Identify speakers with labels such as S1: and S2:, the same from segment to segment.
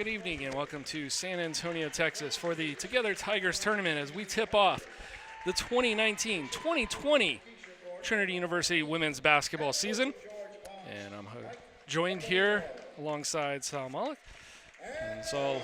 S1: good evening, and welcome to San Antonio, Texas for the Together Tigers tournament as we tip off the 2019-2020 Trinity University women's basketball season. And I'm joined here alongside Sal Malik. And so,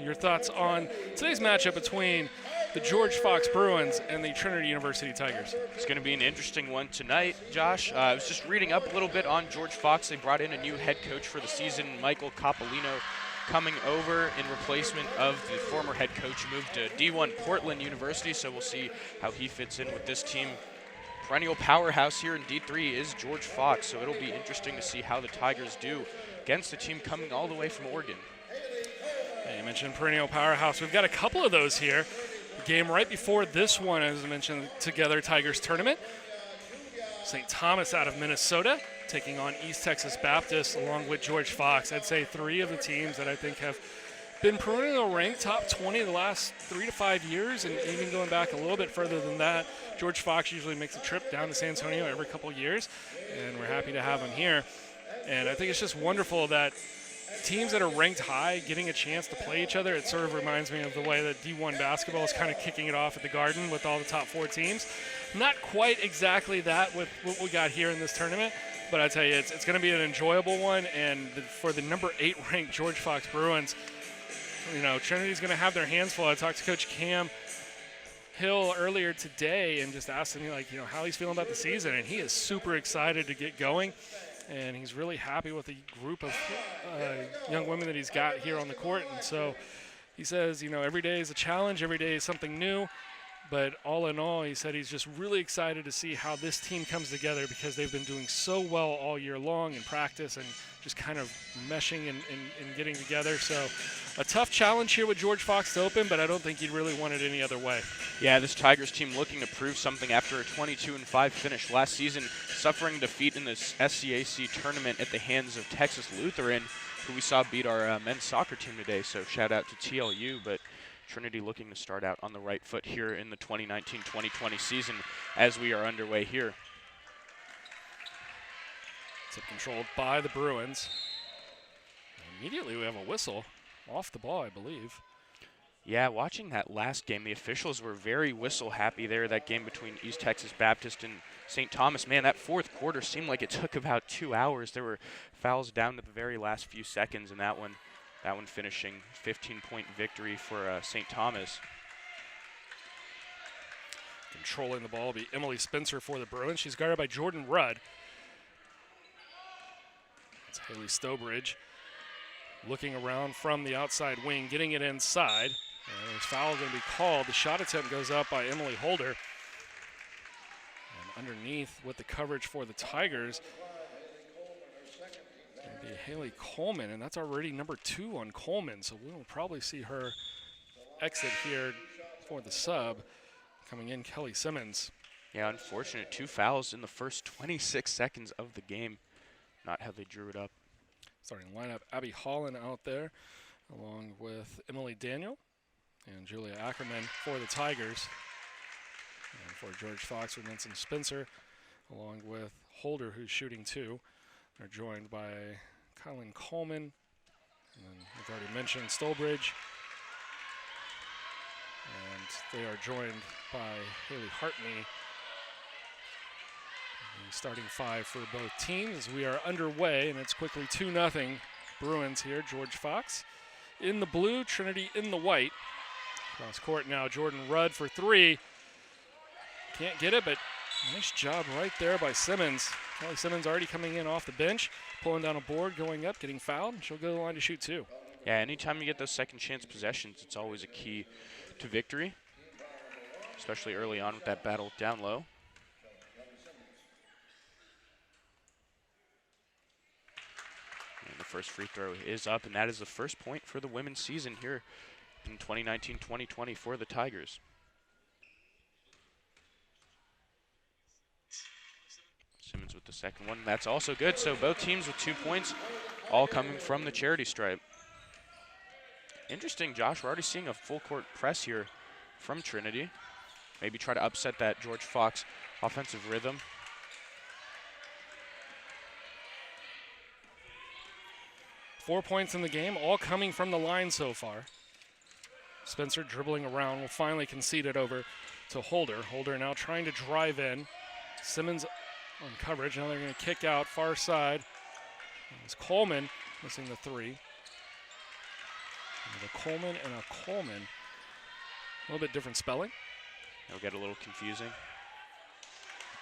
S1: your thoughts on today's matchup between the George Fox Bruins and the Trinity University Tigers?
S2: It's going to be an interesting one tonight, Josh. I was just reading up a little bit on George Fox. They brought in a new head coach for the season, Michael Coppolino, coming over in replacement of the former head coach who moved to D1 Portland University. So we'll see how he fits in with this team. Perennial powerhouse here in D3 is George Fox, so it'll be interesting to see how the Tigers do against a team coming all the way from Oregon.
S1: Yeah, you mentioned perennial powerhouse. We've got a couple of those here. The game right before this one, as I mentioned, Together Tigers tournament. St. Thomas out of Minnesota taking on East Texas Baptist along with George Fox. I'd say three of the teams that I think have been perennial ranked top 20 the last 3 to 5 years, and even going back a little bit further than that. George Fox usually makes a trip down to San Antonio every couple of years, and we're happy to have him here. And I think it's just wonderful that teams that are ranked high getting a chance to play each other. It sort of reminds me of the way that D1 basketball is kind of kicking it off at the Garden with all the top 4 teams. Not quite exactly that with what we got here in this tournament, but I tell you, it's going to be an enjoyable one. And for the number 8 ranked George Fox Bruins, you know, Trinity's going to have their hands full. I talked to Coach Cam Hill earlier today and just asked him, like, you know, how he's feeling about the season, and he is super excited to get going. And he's really happy with the group of young women that he's got here on the court. And so he says, you know, every day is a challenge, every day is something new. But all in all, he said he's just really excited to see how this team comes together because they've been doing so well all year long in practice and just kind of meshing and getting together. So a tough challenge here with George Fox to open, but I don't think he'd really want it any other way. Yeah,
S2: this Tigers team looking to prove something after a 22-5 finish last season, suffering defeat in this SCAC tournament at the hands of Texas Lutheran, who we saw beat our men's soccer team today. So shout out to TLU, but Trinity looking to start out on the right foot here in the 2019-2020 season as we are underway here.
S1: Tip controlled by the Bruins. Immediately we have a whistle off the ball, I believe.
S2: Yeah, watching that last game, the officials were very whistle happy there, that game between East Texas Baptist and St. Thomas. Man, that fourth quarter seemed like it took about 2 hours. There were fouls down to the very last few seconds in that one. That one finishing 15-point victory for St. Thomas.
S1: Controlling the ball will be Emily Spencer for the Bruins. She's guarded by Jordan Rudd. It's Haley Stobridge looking around from the outside wing, getting it inside. And there's foul going to be called. The shot attempt goes up by Emily Holder. And underneath with the coverage for the Tigers, it'll be Haley Coleman, and that's already number 2 on Coleman. So we will probably see her exit here for the sub. Coming in, Kelly Simmons.
S2: Yeah, unfortunate. 2 fouls in the first 26 seconds of the game. Not how they drew it up.
S1: Starting lineup, Abby Holland out there, along with Emily Daniel and Julia Ackerman for the Tigers. And for George Fox, we mentioned Spencer, along with Holder, who's shooting 2. They're joined by Kylan Coleman, and then we've already mentioned Stolbridge. And they are joined by Haley Hartney. The starting 5 for both teams. We are underway, and it's quickly 2-0 Bruins here. George Fox in the blue, Trinity in the white. Cross court now, Jordan Rudd for 3. Can't get it, but nice job right there by Simmons. Kelly Simmons already coming in off the bench, pulling down a board, going up, getting fouled. She'll go to the line to shoot 2.
S2: Yeah, anytime you get those second chance possessions, it's always a key to victory, especially early on with that battle down low. And the first free throw is up, and that is the first point for the women's season here in 2019-2020 for the Tigers. Simmons with the second one. That's also good. So both teams with 2 points, all coming from the charity stripe. Interesting, Josh. We're already seeing a full court press here from Trinity. Maybe try to upset that George Fox offensive rhythm.
S1: 4 points in the game, all coming from the line so far. Spencer dribbling around will finally concede it over to Holder. Holder now trying to drive in. Simmons on coverage. Now they're going to kick out far side. It's Coleman missing the three. A Coleman and a Coleman. A little bit different spelling.
S2: It'll get a little confusing.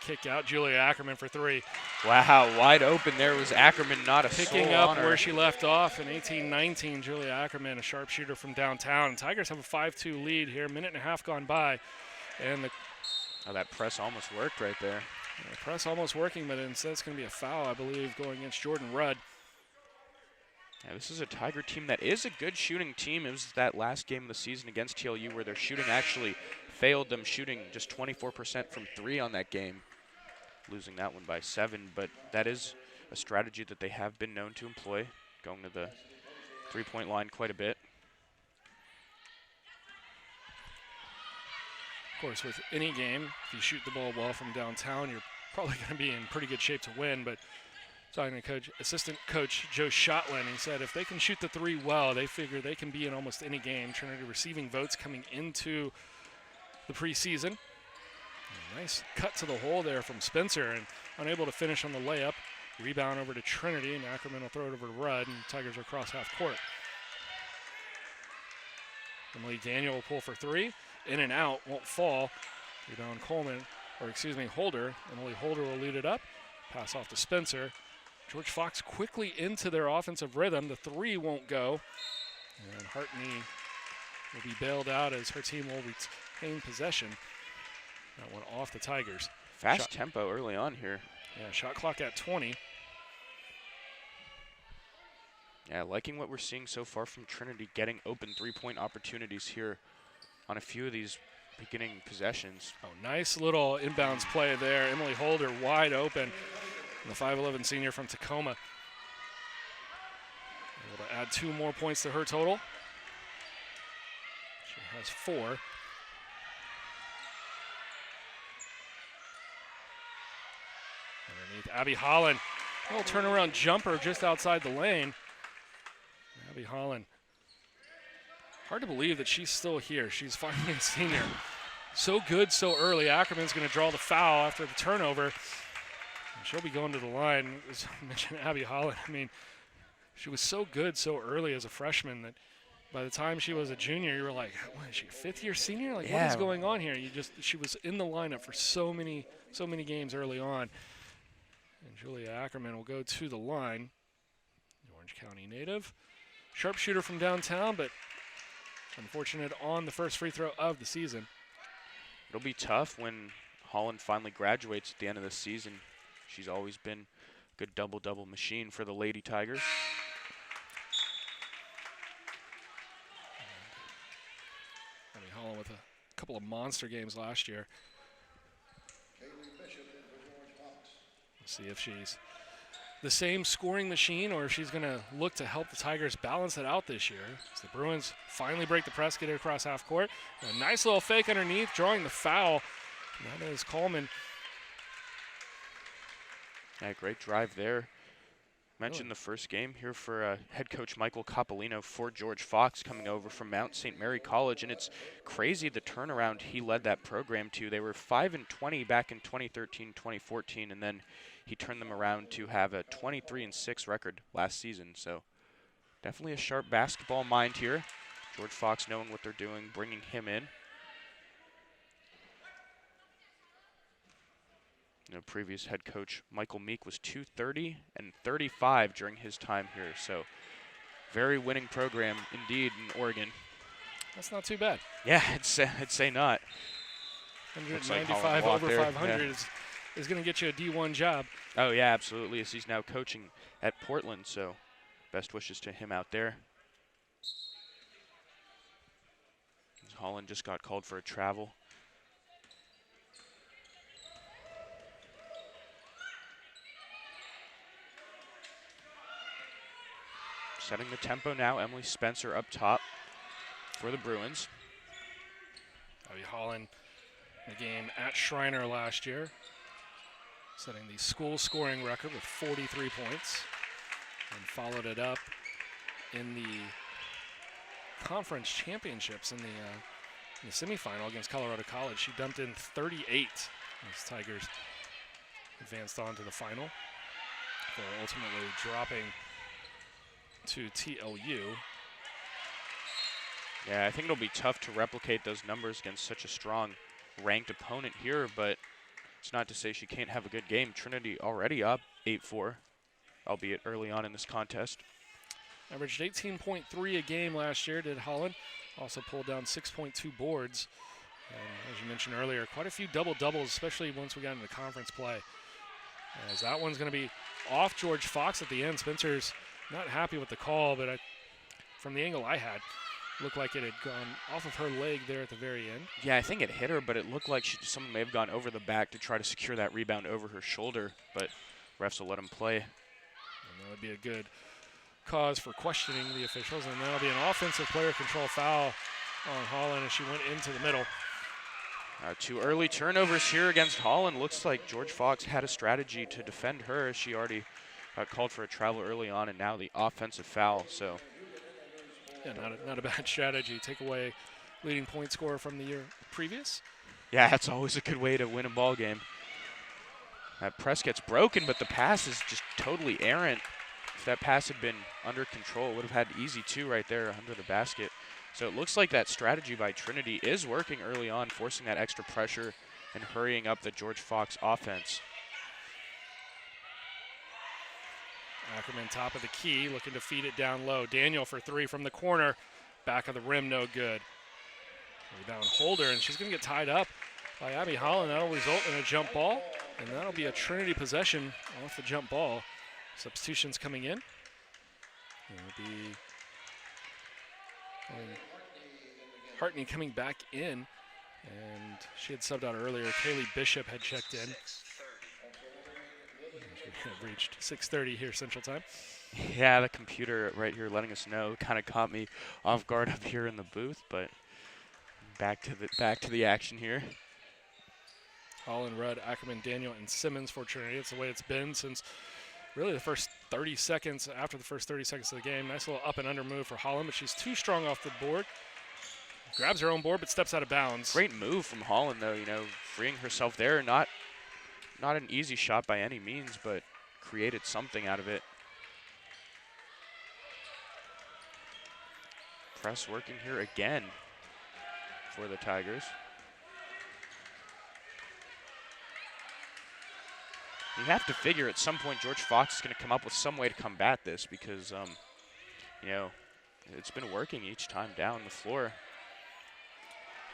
S1: Kick out, Julia Ackerman for three.
S2: Wow, wide open there was Ackerman, not a
S1: Picking up where she left off in 18-19. Julia Ackerman, a sharpshooter from downtown. Tigers have a 5-2 lead here. Minute and a half gone by. And
S2: that press almost worked right there.
S1: The press almost working, but instead it's going to be a foul, I believe, going against Jordan Rudd.
S2: Yeah, this is a Tiger team that is a good shooting team. It was that last game of the season against TLU where their shooting actually failed them, shooting just 24% from three on that game, losing that one by 7. But that is a strategy that they have been known to employ, going to the three-point line quite a bit.
S1: Of course, with any game, if you shoot the ball well from downtown, you're probably going to be in pretty good shape to win. But talking to assistant coach Joe Schottland, he said if they can shoot the three well, they figure they can be in almost any game. Trinity receiving votes coming into the preseason. A nice cut to the hole there from Spencer, and unable to finish on the layup. Rebound over to Trinity, and Ackerman will throw it over to Rudd, and Tigers are across half court. Emily Daniel will pull for three. In and out, won't fall. Rebound Holder. Emily Holder will lead it up. Pass off to Spencer. George Fox quickly into their offensive rhythm. The three won't go. And Hartney will be bailed out as her team will retain possession. That one off the Tigers.
S2: Fast tempo early on here.
S1: Yeah, shot clock at 20.
S2: Yeah, liking what we're seeing so far from Trinity, getting open three-point opportunities here on a few of these beginning possessions.
S1: Oh, nice little inbounds play there. Emily Holder wide open. The 5'11 senior from Tacoma. Able to add 2 more points to her total. She has 4. Underneath Abby Holland. A little turnaround jumper just outside the lane. Abby Holland. Hard to believe that she's still here. She's finally a senior. So good so early. Ackerman's going to draw the foul after the turnover. And she'll be going to the line. As I mentioned, Abby Holland, I mean, she was so good so early as a freshman that by the time she was a junior, you were like, what is she, a fifth-year senior? Like,
S2: yeah.
S1: What is going on here? She was in the lineup for so many games early on. And Julia Ackerman will go to the line. The Orange County native. Sharpshooter from downtown, but unfortunate on the first free throw of the season.
S2: It'll be tough when Holland finally graduates at the end of the season. She's always been a good double-double machine for the Lady Tigers.
S1: I mean, Holland with a couple of monster games last year. Let's see if she's the same scoring machine or if she's going to look to help the Tigers balance it out this year. As the Bruins finally break the press, get it across half court. A nice little fake underneath, drawing the foul. And that is Coleman.
S2: Yeah, great drive there. Mentioned the first game here for head coach Michael Capolino for George Fox coming over from Mount St. Mary College. And it's crazy the turnaround he led that program to. They were 5-20 back in 2013, 2014, and then he turned them around to have a 23-6 record last season. So definitely a sharp basketball mind here. George Fox knowing what they're doing, bringing him in. Previous head coach Michael Meek was 230 and 35 during his time here. So very winning program indeed in Oregon.
S1: That's not too bad.
S2: Yeah, I'd say not.
S1: 195 over 500 is going to get you a D1 job.
S2: Oh, yeah, absolutely. As he's now coaching at Portland, so best wishes to him out there. Holland just got called for a travel. Setting the tempo now, Emily Spencer up top for the Bruins.
S1: Abby Holland, the game at Shriner last year, setting the school scoring record with 43 points, and followed it up in the conference championships in the semifinal against Colorado College. She dumped in 38 as Tigers advanced on to the final for ultimately dropping to TLU.
S2: Yeah, I think it'll be tough to replicate those numbers against such a strong ranked opponent here, but it's not to say she can't have a good game. Trinity already up 8-4, albeit early on in this contest.
S1: Averaged 18.3 a game last year, did Holland. Also pulled down 6.2 boards. And as you mentioned earlier, quite a few double-doubles, especially once we got into conference play. As that one's going to be off George Fox at the end. Spencer's not happy with the call, but from the angle I had, looked like it had gone off of her leg there at the very end.
S2: Yeah, I think it hit her, but it looked like someone may have gone over the back to try to secure that rebound over her shoulder, but refs will let him play.
S1: And that would be a good cause for questioning the officials, and that'll be an offensive player control foul on Holland as she went into the middle.
S2: 2 early turnovers here against Holland. Looks like George Fox had a strategy to defend her. She already got called for a travel early on, and now the offensive foul. So,
S1: yeah, not a bad strategy. Take away leading point scorer from the year previous.
S2: Yeah, that's always a good way to win a ball game. That press gets broken, but the pass is just totally errant. If that pass had been under control, would have had easy 2 right there under the basket. So it looks like that strategy by Trinity is working early on, forcing that extra pressure and hurrying up the George Fox offense.
S1: Ackerman top of the key, looking to feed it down low. Daniel for 3 from the corner. Back of the rim, no good. Rebound Holder, and she's going to get tied up by Abby Holland. That'll result in a jump ball, and that'll be a Trinity possession off the jump ball. Substitutions coming in. It'll be Hartney coming back in, and she had subbed out earlier. Kaylee Bishop had checked in. We have reached 6:30 here Central Time.
S2: Yeah, the computer right here letting us know kind of caught me off guard up here in the booth, but back to the action here.
S1: Holland, Rudd, Ackerman, Daniel, and Simmons for Trinity. It's the way it's been since really the first 30 seconds, after the first 30 seconds of the game. Nice little up and under move for Holland, but she's too strong off the board. Grabs her own board, but steps out of bounds.
S2: Great move from Holland, though, freeing herself there. Not an easy shot by any means, but created something out of it. Press working here again for the Tigers. You have to figure at some point George Fox is going to come up with some way to combat this because, it's been working each time down the floor.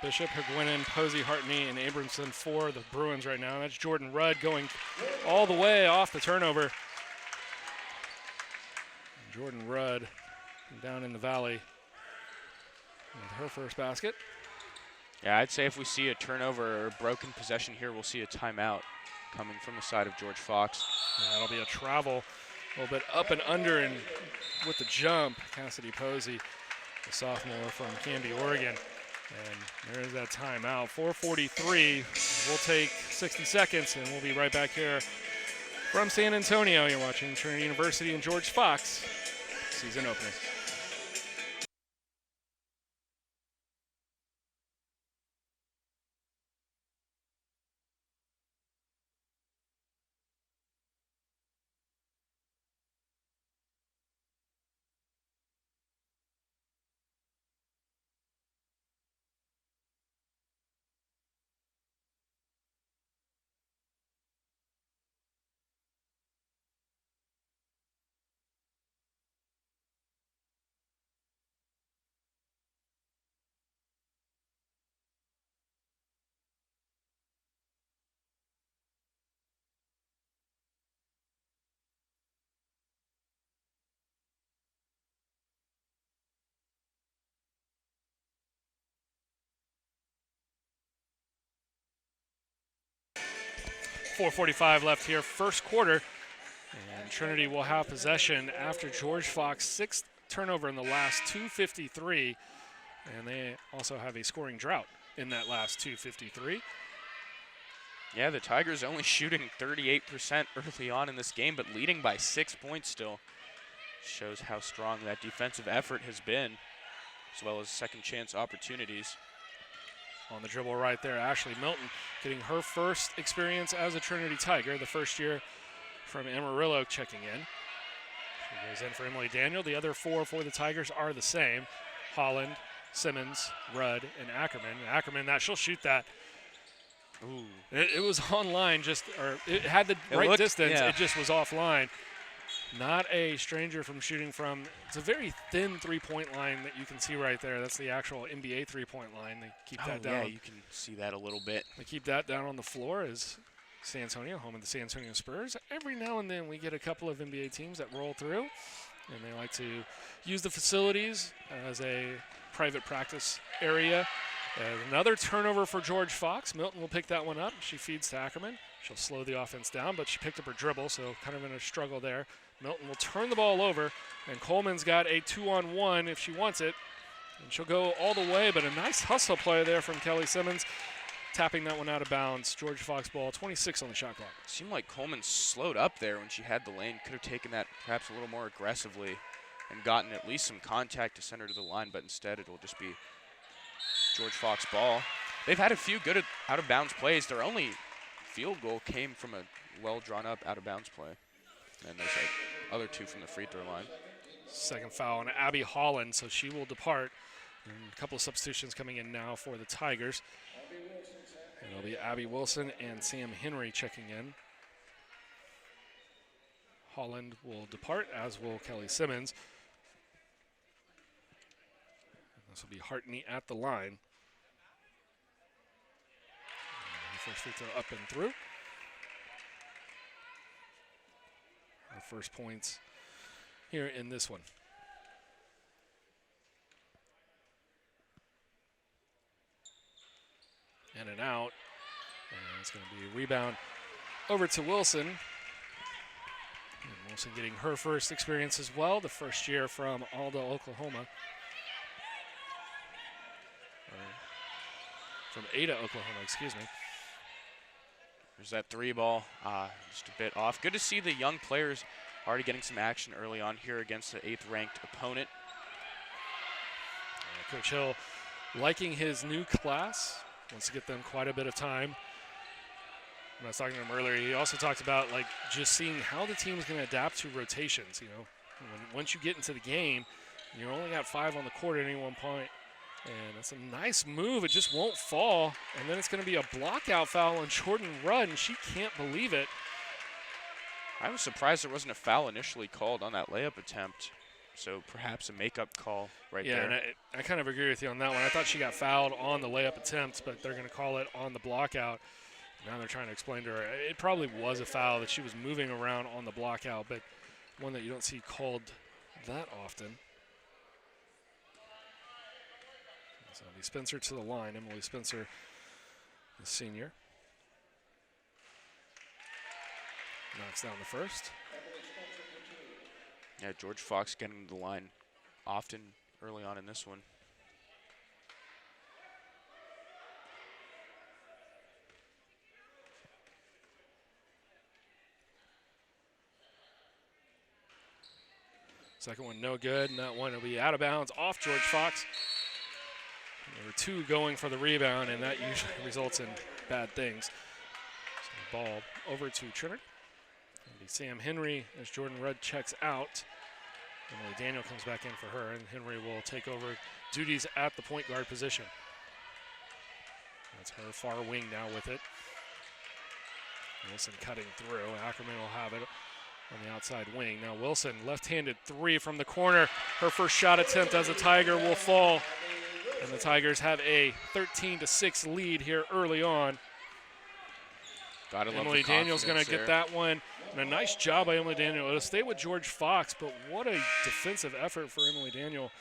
S1: Bishop, Higuinen, Posey, Hartney, and Abramson for the Bruins right now. That's Jordan Rudd going all the way off the turnover. Jordan Rudd down in the valley with her first basket.
S2: Yeah, I'd say if we see a turnover or a broken possession here, we'll see a timeout coming from the side of George Fox.
S1: And that'll be a travel, a little bit up and under, and with the jump, Cassidy Posey, the sophomore from Canby, Oregon. And there is that timeout. 4:43. We'll take 60 seconds, and we'll be right back here from San Antonio. You're watching Trinity University and George Fox season opener. .445 left here, first quarter. And Trinity will have possession after George Fox, 6th turnover in the last 2:53. And they also have a scoring drought in that last 2:53.
S2: Yeah, the Tigers only shooting 38% early on in this game, but leading by 6 points still. Shows how strong that defensive effort has been, as well as second chance opportunities.
S1: On the dribble right there, Ashley Milton getting her first experience as a Trinity Tiger, the first year from Amarillo checking in. She goes in for Emily Daniel. The other 4 for the Tigers are the same. Holland, Simmons, Rudd, and Ackerman. Ackerman, she'll shoot that.
S2: Ooh.
S1: It was online, it had the right distance. Yeah. It just was offline. Not a stranger from shooting from. It's a very thin three-point line that you can see right there. That's the actual NBA three-point line. They keep that down.
S2: Yeah, you can see that a little bit.
S1: They keep that down on the floor as San Antonio, home of the San Antonio Spurs. Every now and then we get a couple of NBA teams that roll through, and they like to use the facilities as a private practice area. Another turnover for George Fox. Milton will pick that one up. She feeds to Ackerman. She'll slow the offense down, but she picked up her dribble, so kind of in a struggle there. Milton will turn the ball over, and Coleman's got a 2-on-1 if she wants it. And she'll go all the way, but a nice hustle play there from Kelly Simmons, tapping that one out of bounds. George Fox ball, 26 on the shot clock.
S2: Seemed like Coleman slowed up there when she had the lane. Could have taken that perhaps a little more aggressively and gotten at least some contact to send her to the line, but instead it will just be George Fox ball. They've had a few good out-of-bounds plays. Their only field goal came from a well-drawn-up out-of-bounds play. And there's other 2 from the free throw line.
S1: Second foul on Abby Holland, so she will depart. And a couple of substitutions coming in now for the Tigers. And it'll be Abby Wilson and Sam Henry checking in. Holland will depart, as will Kelly Simmons. This will be Hartney at the line. And the first free throw up and through. Our first points here in this one. In and out. And it's going to be a rebound over to Wilson. And Wilson getting her first experience as well, the first year from Alda, Oklahoma. From Ada, Oklahoma, excuse me.
S2: There's that 3 ball, just a bit off. Good to see the young players already getting some action early on here against the 8th-ranked opponent.
S1: Coach Hill liking his new class, wants to get them quite a bit of time. When I was talking to him earlier, he also talked about just seeing how the team is going to adapt to rotations. Once you get into the game, you only got 5 on the court at any one point. And it's a nice move. It just won't fall. And then it's going to be a block-out foul on Jordan Rudd, and she can't believe it.
S2: I was surprised there wasn't a foul initially called on that layup attempt. So perhaps a makeup call right there.
S1: Yeah, and I kind of agree with you on that one. I thought she got fouled on the layup attempt, but they're going to call it on the block-out. Now they're trying to explain to her it probably was a foul that she was moving around on the block-out, but one that you don't see called that often. So it'll be Spencer to the line. Emily Spencer, the senior. Knocks down the first.
S2: Yeah, George Fox getting to the line often early on in this one.
S1: Second one no good, and that one will be out of bounds off George Fox. There were 2 going for the rebound, and that usually results in bad things. So the ball over to Trinity. It'll be Sam Henry as Jordan Rudd checks out. Emily Daniel comes back in for her, and Henry will take over duties at the point guard position. That's her far wing now with it. Wilson cutting through. Ackerman will have it on the outside wing. Now Wilson, left-handed 3 from the corner. Her first shot attempt as a Tiger will fall. And the Tigers have a 13-6 lead here early on. Emily Daniel's going to get that one. And a nice job by Emily Daniel. It'll stay with George Fox, but what a defensive effort for Emily Daniel.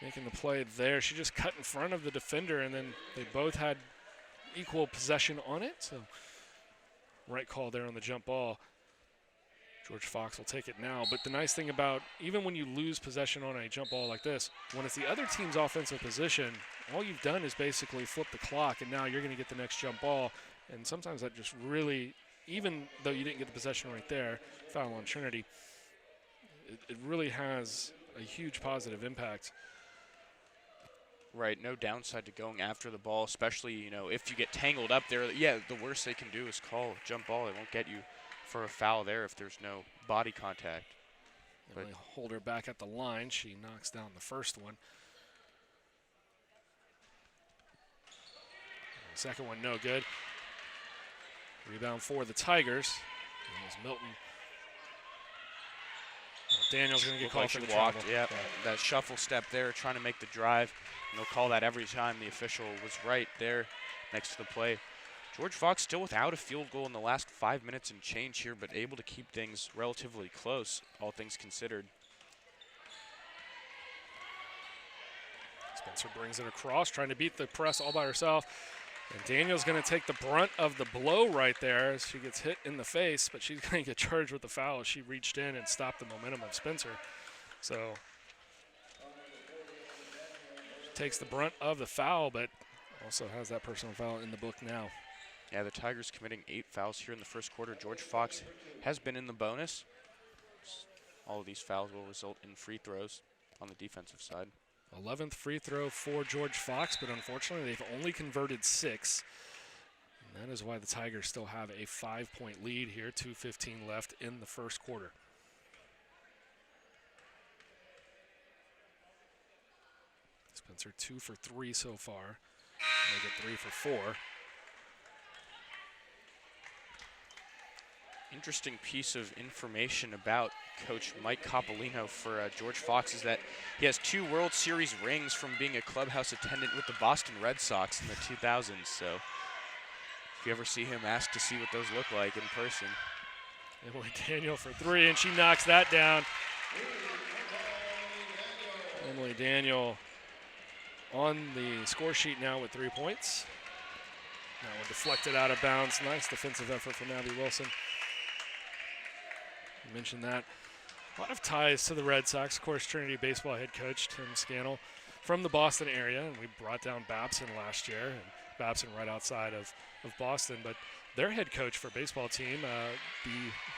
S1: Making the play there. She just cut in front of the defender, and then they both had equal possession on it. So right call there on the jump ball. George Fox will take it now. But the nice thing about, even when you lose possession on a jump ball like this, when it's the other team's offensive position, all you've done is basically flip the clock, and now you're going to get the next jump ball. And sometimes that just really, even though you didn't get the possession right there, foul on Trinity, it really has a huge positive impact.
S2: Right, no downside to going after the ball, especially, you know, if you get tangled up there. Yeah, the worst they can do is call a jump ball. They won't get you for a foul there if there's no body contact.
S1: But they hold her back at the line. She knocks down the first one. The second one, no good. Rebound for the Tigers. It was Milton. Daniel's going to get called for the travel.
S2: Yeah, that shuffle step there, trying to make the drive. And they'll call that every time. The official was right there next to the play. George Fox still without a field goal in the last 5 minutes and change here, but able to keep things relatively close, all things considered.
S1: Spencer brings it across, trying to beat the press all by herself. And Daniel's going to take the brunt of the blow right there as she gets hit in the face, but she's going to get charged with the foul. She reached in and stopped the momentum of Spencer. So she takes the brunt of the foul, but also has that personal foul in the book now.
S2: Yeah, the Tigers committing 8 fouls here in the first quarter. George Fox has been in the bonus. All of these fouls will result in free throws on the defensive side.
S1: 11th free throw for George Fox, but unfortunately they've only converted 6. And that is why the Tigers still have a 5-point lead here, 2:15 left in the first quarter. Spencer 2 for 3 so far. They get 3 for 4.
S2: Interesting piece of information about Coach Mike Coppolino for George Fox is that he has 2 World Series rings from being a clubhouse attendant with the Boston Red Sox in the 2000s. So if you ever see him, ask to see what those look like in person.
S1: Emily Daniel for 3, and she knocks that down. Emily Daniel on the score sheet now with 3 points. That one deflected out of bounds. Nice defensive effort from Abby Wilson. You mentioned that. A lot of ties to the Red Sox. Of course, Trinity baseball head coach Tim Scannell from the Boston area, and we brought down Babson last year, and Babson right outside of Boston. But their head coach for baseball team,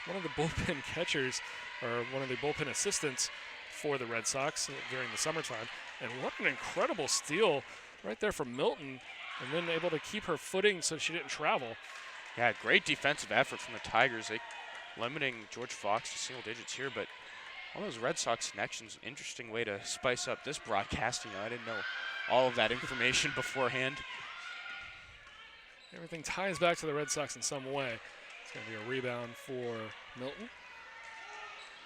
S1: one of the bullpen catchers, or one of the bullpen assistants for the Red Sox during the summertime. And what an incredible steal right there from Milton, and then able to keep her footing so she didn't travel.
S2: Yeah, great defensive effort from the Tigers. They limiting George Fox to single digits here, but all those Red Sox connections, interesting way to spice up this broadcasting. I didn't know all of that information beforehand.
S1: Everything ties back to the Red Sox in some way. It's going to be a rebound for Milton.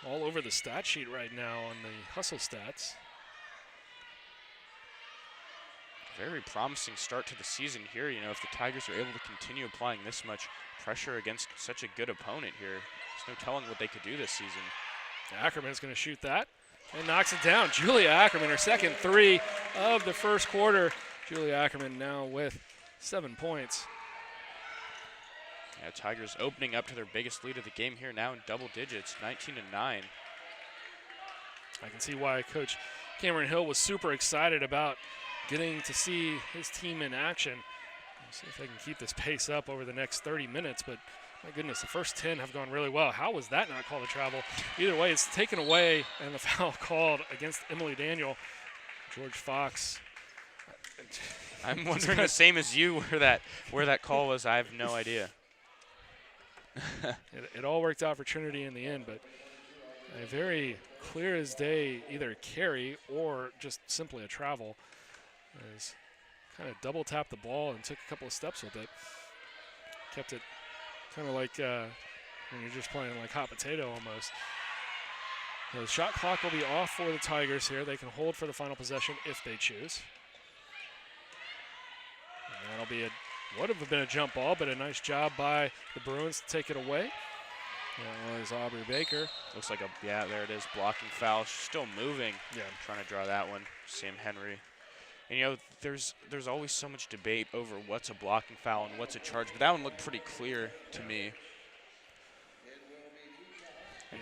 S1: All over the stat sheet right now on the hustle stats.
S2: Very promising start to the season here. You know, if the Tigers are able to continue applying this much pressure against such a good opponent here, there's no telling what they could do this season.
S1: Ackerman's going to shoot that and knocks it down. Julia Ackerman, her second 3 of the first quarter. Julia Ackerman now with 7 points.
S2: Yeah, Tigers opening up to their biggest lead of the game here now in double digits, 19-9.
S1: I can see why Coach Cameron Hill was super excited about getting to see his team in action. We'll see if they can keep this pace up over the next 30 minutes, but my goodness, the first 10 have gone really well. How was that not called a travel? Either way, it's taken away, and the foul called against Emily Daniel. George Fox.
S2: I'm wondering the same as you where that call was. I have no idea.
S1: It all worked out for Trinity in the end, but a very clear as day either carry or just simply a travel. As kind of double tapped the ball and took a couple of steps with it. Kept it kind of like when you're just playing like hot potato almost. The shot clock will be off for the Tigers here. They can hold for the final possession if they choose. And that'll be would have been a jump ball, but a nice job by the Bruins to take it away. That was Aubrey Baker.
S2: Looks like there it is, blocking foul. She's still moving.
S1: Yeah.
S2: Trying to draw that one. Sam Henry. And, you know, there's always so much debate over what's a blocking foul and what's a charge, but that one looked pretty clear to me.
S1: And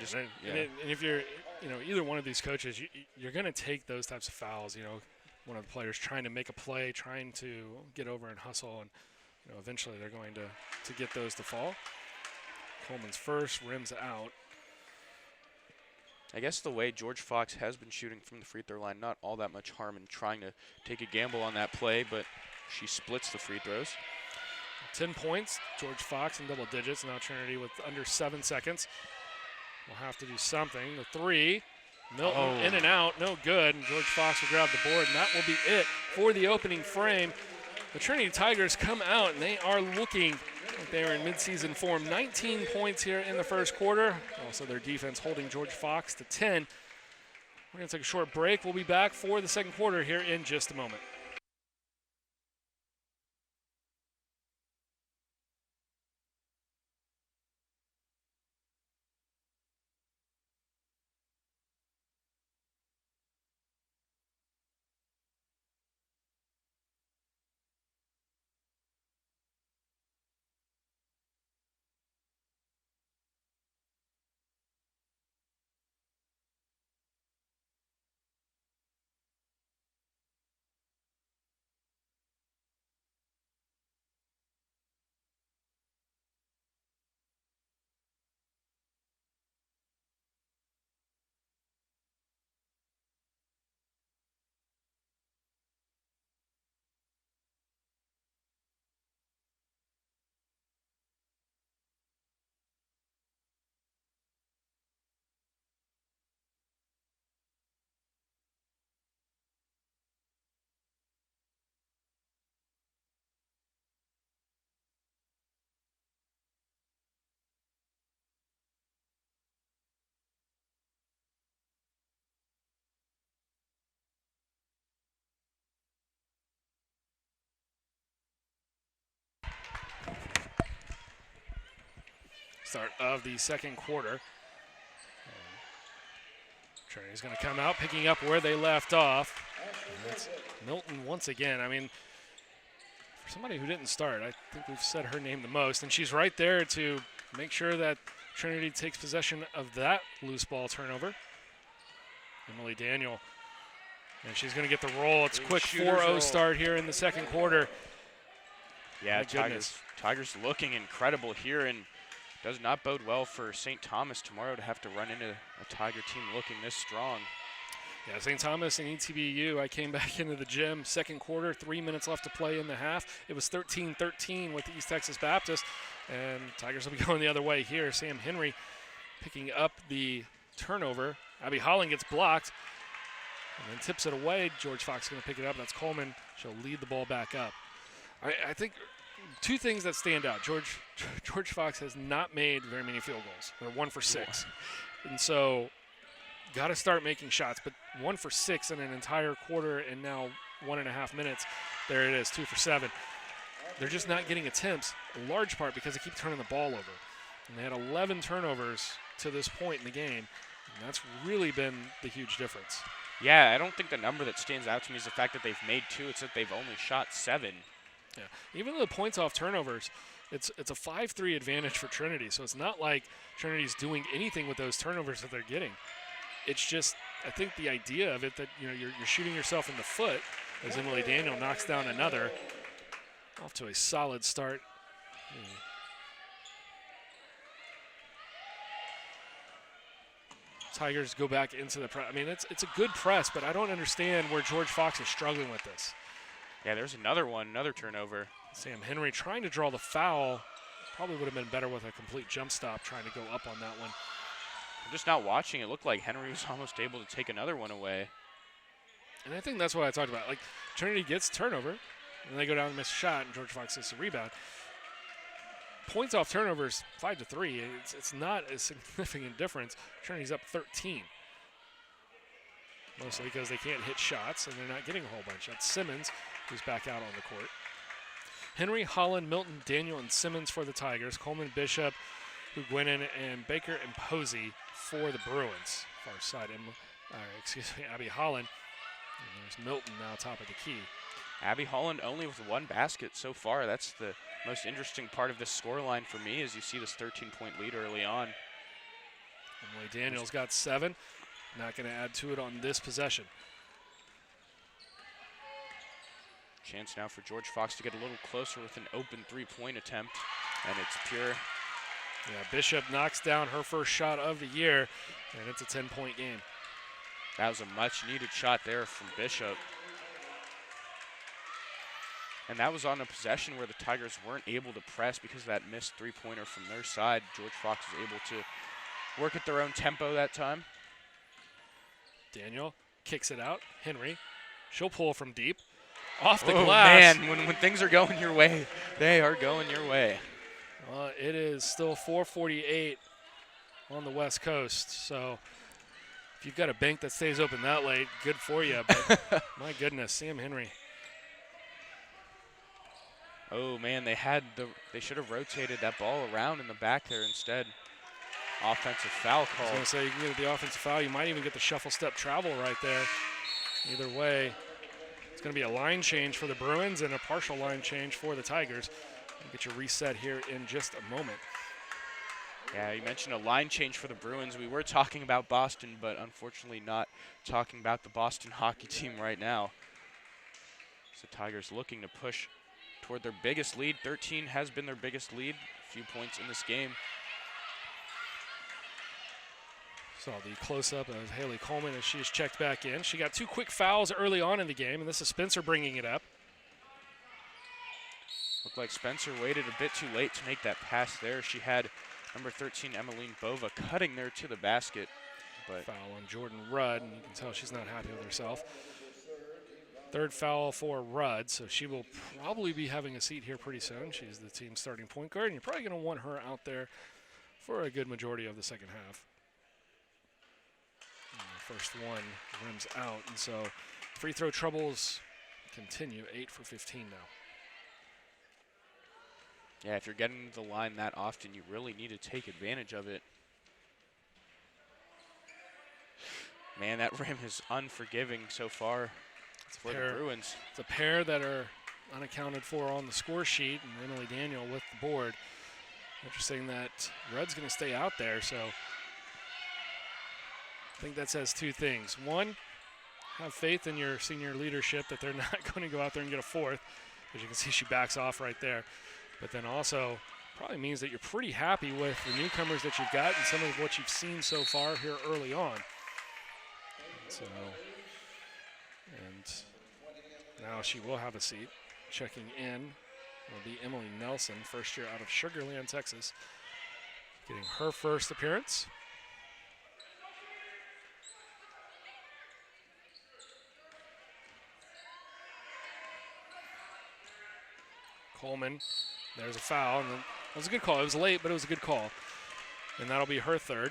S1: if you're, either one of these coaches, you're going to take those types of fouls. One of the players trying to make a play, trying to get over and hustle, and eventually they're going to get those to fall. Coleman's first, rims out.
S2: I guess the way George Fox has been shooting from the free throw line, not all that much harm in trying to take a gamble on that play, but she splits the free throws.
S1: 10 points, George Fox in double digits. Now Trinity with under 7 seconds. We'll have to do something. The three, Milton in and out, no good. And George Fox will grab the board, and that will be it for the opening frame. The Trinity Tigers come out, and they are looking like they are in midseason form. 19 points here in the first quarter. Also their defense holding George Fox to 10. We're going to take a short break. We'll be back for the second quarter here in just a moment. Start of the second quarter. Trinity's going to come out, picking up where they left off. And that's Milton once again. I mean, for somebody who didn't start, I think we've said her name the most, and she's right there to make sure that Trinity takes possession of that loose ball turnover. Emily Daniel, and she's going to get the roll. It's a quick 4-0 start here in the second quarter.
S2: Yeah, Tigers looking incredible here, and does not bode well for St. Thomas tomorrow to have to run into a Tiger team looking this strong.
S1: Yeah, St. Thomas and ETBU, I came back into the gym, second quarter, 3 minutes left to play in the half. It was 13-13 with East Texas Baptist, and Tigers will be going the other way here. Sam Henry picking up the turnover. Abby Holland gets blocked and then tips it away. George Fox going to pick it up. That's Coleman. She'll lead the ball back up. I think two things that stand out. George Fox has not made very many field goals. They're 1 for 6. And so got to start making shots. But 1 for 6 in an entire quarter and now 1.5 minutes. There it is, 2 for 7. They're just not getting attempts, in large part because they keep turning the ball over. And they had 11 turnovers to this point in the game. And that's really been the huge difference.
S2: Yeah, I don't think the number that stands out to me is the fact that they've made 2. It's that they've only shot 7.
S1: Yeah, even though the points off turnovers, it's a 5-3 advantage for Trinity. So it's not like Trinity's doing anything with those turnovers that they're getting. It's just, I think the idea of it that you're shooting yourself in the foot as Emily Daniel knocks down another. Off to a solid start. Tigers go back into the press. I mean, it's a good press, but I don't understand where George Fox is struggling with this.
S2: Yeah, there's another turnover.
S1: Sam Henry trying to draw the foul. Probably would have been better with a complete jump stop trying to go up on that one.
S2: I'm just not watching. It looked like Henry was almost able to take another one away.
S1: And I think that's what I talked about. Like, Trinity gets turnover, and they go down and miss a shot, and George Fox gets a rebound. Points off turnovers, 5-3. It's not a significant difference. Trinity's up 13. Mostly because they can't hit shots, and they're not getting a whole bunch. That's Simmons, who's back out on the court. Henry, Holland, Milton, Daniel, and Simmons for the Tigers. Coleman, Bishop, Huguenin, and Baker and Posey for the Bruins. Far side, Abby Holland. And there's Milton now top of the key.
S2: Abby Holland only with 1 basket so far. That's the most interesting part of this scoreline for me, as you see this 13-point lead early on.
S1: Emily Daniels got 7. Not going to add to it on this possession.
S2: Chance now for George Fox to get a little closer with an open 3-point attempt, and it's pure.
S1: Yeah, Bishop knocks down her first shot of the year, and it's a 10-point game.
S2: That was a much-needed shot there from Bishop. And that was on a possession where the Tigers weren't able to press because of that missed three-pointer from their side. George Fox was able to work at their own tempo that time.
S1: Daniel kicks it out. Henry, she'll pull from deep. Off the
S2: Oh,
S1: glass.
S2: man, when things are going your way, they are going your way.
S1: It is still 4:48 on the West Coast, so if you've got a bank that stays open that late, good for you. But my goodness, Sam Henry.
S2: Oh man, they should have rotated that ball around in the back there instead. Offensive foul call.
S1: I was going to say, you can get the offensive foul. You might even get the shuffle step travel right there. Either way, it's going to be a line change for the Bruins and a partial line change for the Tigers. We'll get your reset here in just a moment.
S2: Yeah, you mentioned a line change for the Bruins. We were talking about Boston, but unfortunately not talking about the Boston hockey team right now. So Tigers looking to push toward their biggest lead. 13 has been their biggest lead. A few points in this game.
S1: Saw the close-up of Haley Coleman as she's checked back in. She got 2 quick fouls early on in the game, and this is Spencer bringing it up.
S2: Looked like Spencer waited a bit too late to make that pass there. She had number 13, Emmeline Bova, cutting there to the basket. But
S1: foul on Jordan Rudd, and you can tell she's not happy with herself. 3rd foul for Rudd, so she will probably be having a seat here pretty soon. She's the team's starting point guard, and you're probably going to want her out there for a good majority of the second half. And the first one rims out, and so free throw troubles continue. 8 for 15 now.
S2: yeah, if you're getting to the line that often, you really need to take advantage of it. Man, that rim is unforgiving so far for the Bruins.
S1: It's a pair that are unaccounted for on the score sheet, and Emily Daniel with the board. Interesting that Rudd's going to stay out there, so I think that says 2 things. One, have faith in your senior leadership that they're not going to go out there and get a 4th. As you can see, she backs off right there. But then also probably means that you're pretty happy with the newcomers that you've got and some of what you've seen so far here early on. So, and now she will have a seat. Checking in will be Emily Nelson, first year out of Sugar Land, Texas, getting her first appearance. Coleman, there's a foul, and then it was a good call. It was late, but it was a good call. And that'll be her 3rd.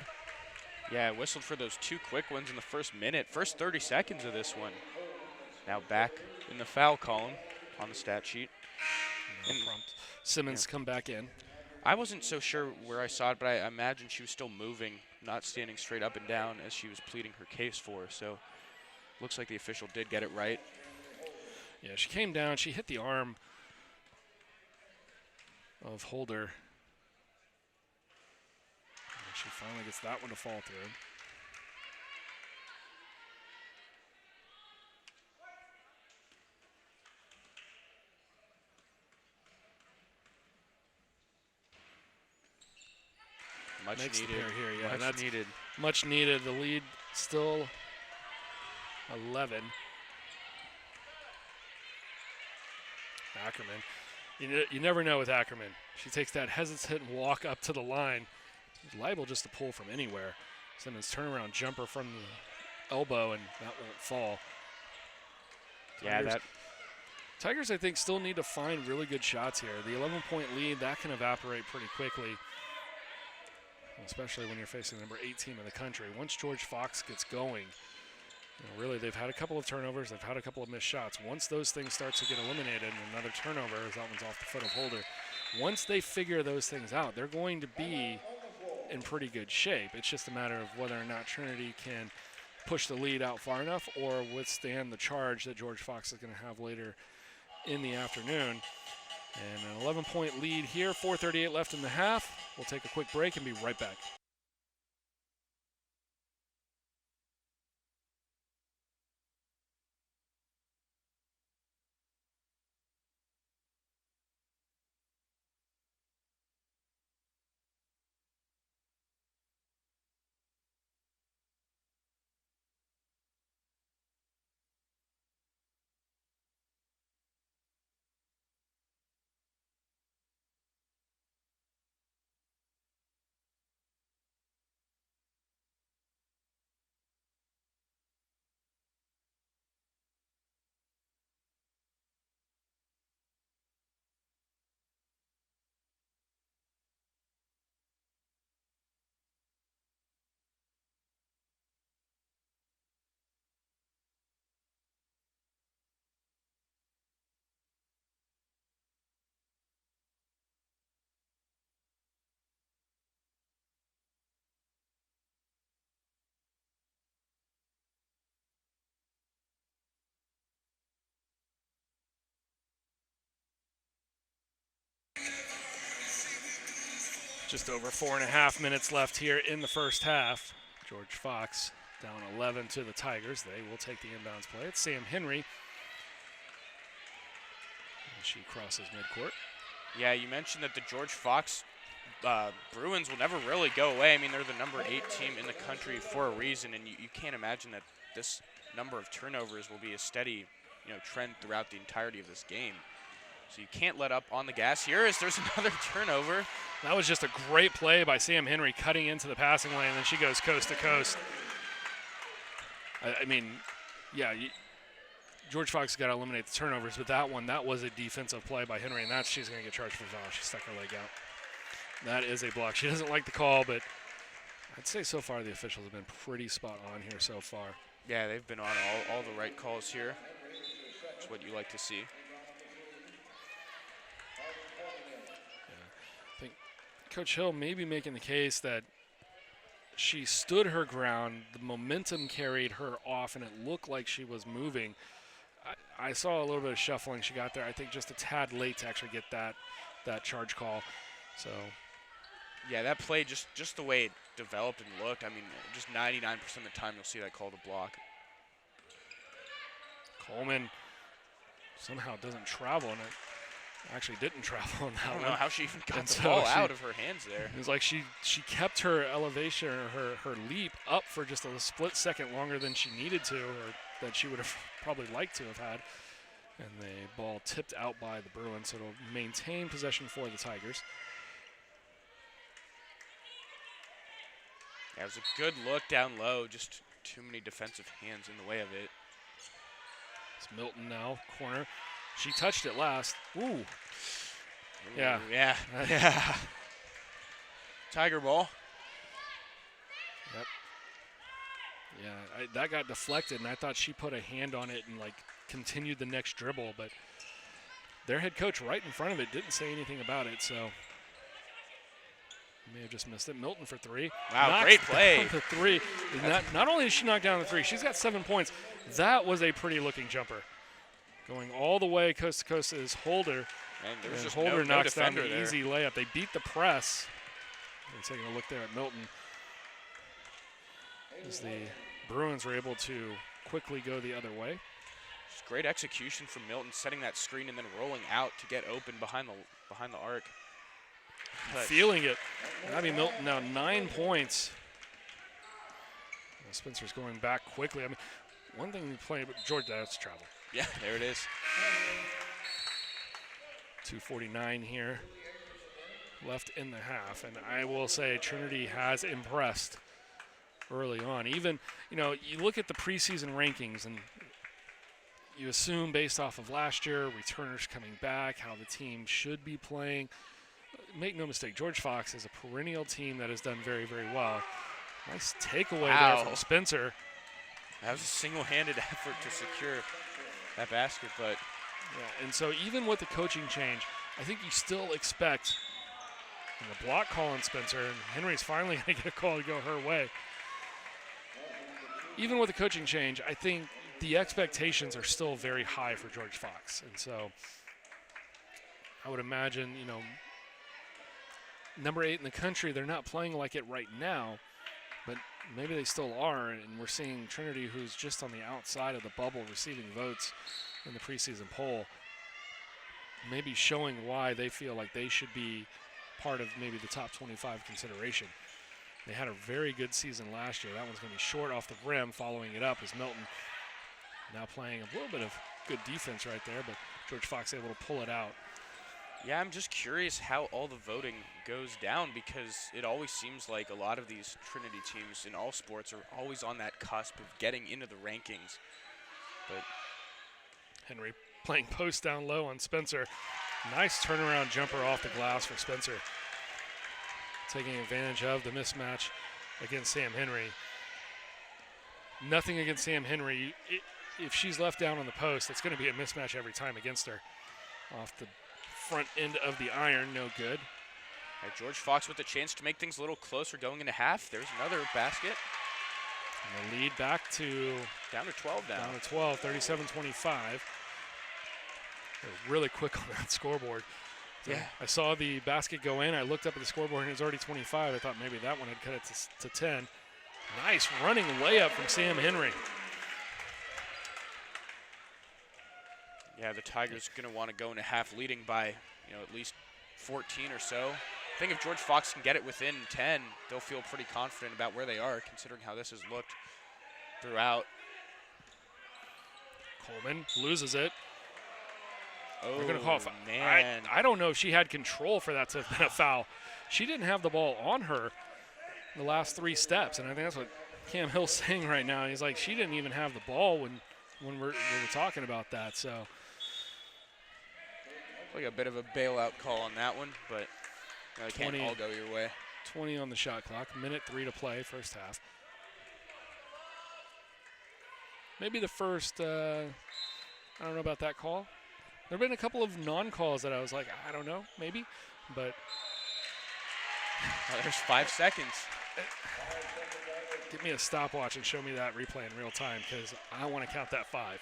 S2: Yeah, whistled for those 2 quick ones in the first minute. First 30 seconds of this one. Now back in the foul column on the stat sheet.
S1: And Simmons come back in.
S2: I wasn't so sure where I saw it, but I imagine she was still moving, not standing straight up and down as she was pleading her case for. So looks like the official did get it right.
S1: Yeah, she came down. She hit the arm of Holder. And she finally gets that one to fall through.
S2: Much
S1: Makes
S2: needed.
S1: the pair here, yeah.
S2: Much needed.
S1: Much needed. The lead still 11. Ackerman. You never know with Ackerman. She takes that hesitant walk up to the line. She's liable just to pull from anywhere. Simmons turnaround jumper from the elbow, and that won't fall.
S2: Yeah,
S1: Tigers, I think, still need to find really good shots here. The 11-point lead, that can evaporate pretty quickly, especially when you're facing the number 8 team in the country. Once George Fox gets going, really, they've had a couple of turnovers. They've had a couple of missed shots. Once those things start to get eliminated, and another turnover, as that one's off the foot of Holder, once they figure those things out, they're going to be in pretty good shape. It's just a matter of whether or not Trinity can push the lead out far enough or withstand the charge that George Fox is going to have later in the afternoon. And an 11-point lead here, 4:38 left in the half. We'll take a quick break and be right back. Just over 4.5 minutes left here in the first half. George Fox down 11 to the Tigers. They will take the inbounds play. It's Sam Henry. And she crosses midcourt.
S2: Yeah, you mentioned that the George Fox Bruins will never really go away. I mean, they're the number 8 team in the country for a reason, and you can't imagine that this number of turnovers will be a steady, trend throughout the entirety of this game. So you can't let up on the gas here as there's another turnover.
S1: That was just a great play by Sam Henry cutting into the passing lane, and then she goes coast to coast. I mean, yeah, George Fox has got to eliminate the turnovers, but that was a defensive play by Henry, and she's going to get charged for foul. She stuck her leg out. That is a block. She doesn't like the call, but I'd say so far the officials have been pretty spot on here so far.
S2: Yeah, they've been on all the right calls here. That's what you like to see.
S1: I think Coach Hill may be making the case that she stood her ground, the momentum carried her off, and it looked like she was moving. I saw a little bit of shuffling. She got there, I think, just a tad late to actually get that charge call. So,
S2: yeah, that play, just the way it developed and looked, I mean, just 99% of the time you'll see that called a block.
S1: Coleman somehow doesn't travel, and it actually didn't travel on that one.
S2: I don't know how she even got the
S1: ball
S2: ball out of her hands there.
S1: It was like she kept her elevation or her leap up for just a split second longer than she needed to, or that she would have probably liked to have had. And the ball tipped out by the Bruins, so it'll maintain possession for the Tigers.
S2: Yeah, it was a good look down low, just too many defensive hands in the way of it.
S1: It's Milton now, corner. She touched it last. Ooh.
S2: Ooh,
S1: Yeah.
S2: Yeah. Yeah. Tiger ball.
S1: Yep. Yeah, that got deflected, and I thought she put a hand on it and, continued the next dribble, but their head coach right in front of it didn't say anything about it, so may have just missed it. Milton for 3.
S2: Wow,
S1: Knocks
S2: great play.
S1: down the 3. Not only did she knock down the 3, she's got 7 points. That was a pretty-looking jumper. Going all the way coast to coast is Holder.
S2: And there's just
S1: Holder
S2: no
S1: knocks down
S2: defender
S1: the
S2: there.
S1: easy layup. They beat the press. They're taking a look there at Milton. As the Bruins were able to quickly go the other way.
S2: Just great execution from Milton, setting that screen and then rolling out to get open behind the arc. But
S1: Feeling it. Abby Milton now 9 points. Well, Spencer's going back quickly. I mean, one thing we play, but George, that's travel.
S2: yeah, there it is.
S1: 2:49 here left in the half, and I will say Trinity has impressed early on. Even, you look at the preseason rankings and you assume based off of last year, returners coming back, how the team should be playing. Make no mistake, George Fox is a perennial team that has done very, very well. Nice takeaway there from Spencer.
S2: That was a single-handed effort to secure that basket, but
S1: yeah, and so even with the coaching change, I think you still expect the block call on Spencer, and Henry's finally going to get a call to go her way. Even with the coaching change, I think the expectations are still very high for George Fox. And so I would imagine, number 8 in the country, they're not playing like it right now, but maybe they still are. And we're seeing Trinity, who's just on the outside of the bubble, receiving votes in the preseason poll, maybe showing why they feel like they should be part of maybe the top 25 consideration. They had a very good season last year. That one's going to be short off the rim. Following it up is Milton, now playing a little bit of good defense right there, but George Fox able to pull it out.
S2: yeah, I'm just curious how all the voting goes down, because it always seems like a lot of these Trinity teams in all sports are always on that cusp of getting into the rankings. But
S1: Henry playing post down low on Spencer. Nice turnaround jumper off the glass for Spencer. Taking advantage of the mismatch against Sam Henry. Nothing against Sam Henry. If she's left down on the post, it's going to be a mismatch every time against her. Off the front end of the iron, no good.
S2: right, George Fox with a chance to make things a little closer going into half. There's another basket.
S1: And the lead back to
S2: Down to 12 now.
S1: down to 12, 37-25. They're really quick on that scoreboard. Yeah. I saw the basket go in. I looked up at the scoreboard, and it was already 25. I thought maybe that one had cut it to 10. Nice running layup from Sam Henry.
S2: Yeah, the Tigers going to want to go into half leading by, at least 14 or so. I think if George Fox can get it within 10, they'll feel pretty confident about where they are, considering how this has looked throughout.
S1: Coleman loses it.
S2: Oh,
S1: They're going to call it
S2: man.
S1: I don't know if she had control for that to have been a foul. She didn't have the ball on her the last 3 steps, and I think that's what Cam Hill's saying right now. He's like, she didn't even have the ball when we were talking about that. So,
S2: like a bit of a bailout call on that one, but it can't all go your way.
S1: 20 on the shot clock, minute 3 to play, first half. Maybe the first, I don't know about that call. There have been a couple of non-calls that I was like, I don't know, maybe, but.
S2: Oh, there's 5 seconds.
S1: Give me a stopwatch and show me that replay in real time, because I want to count that 5.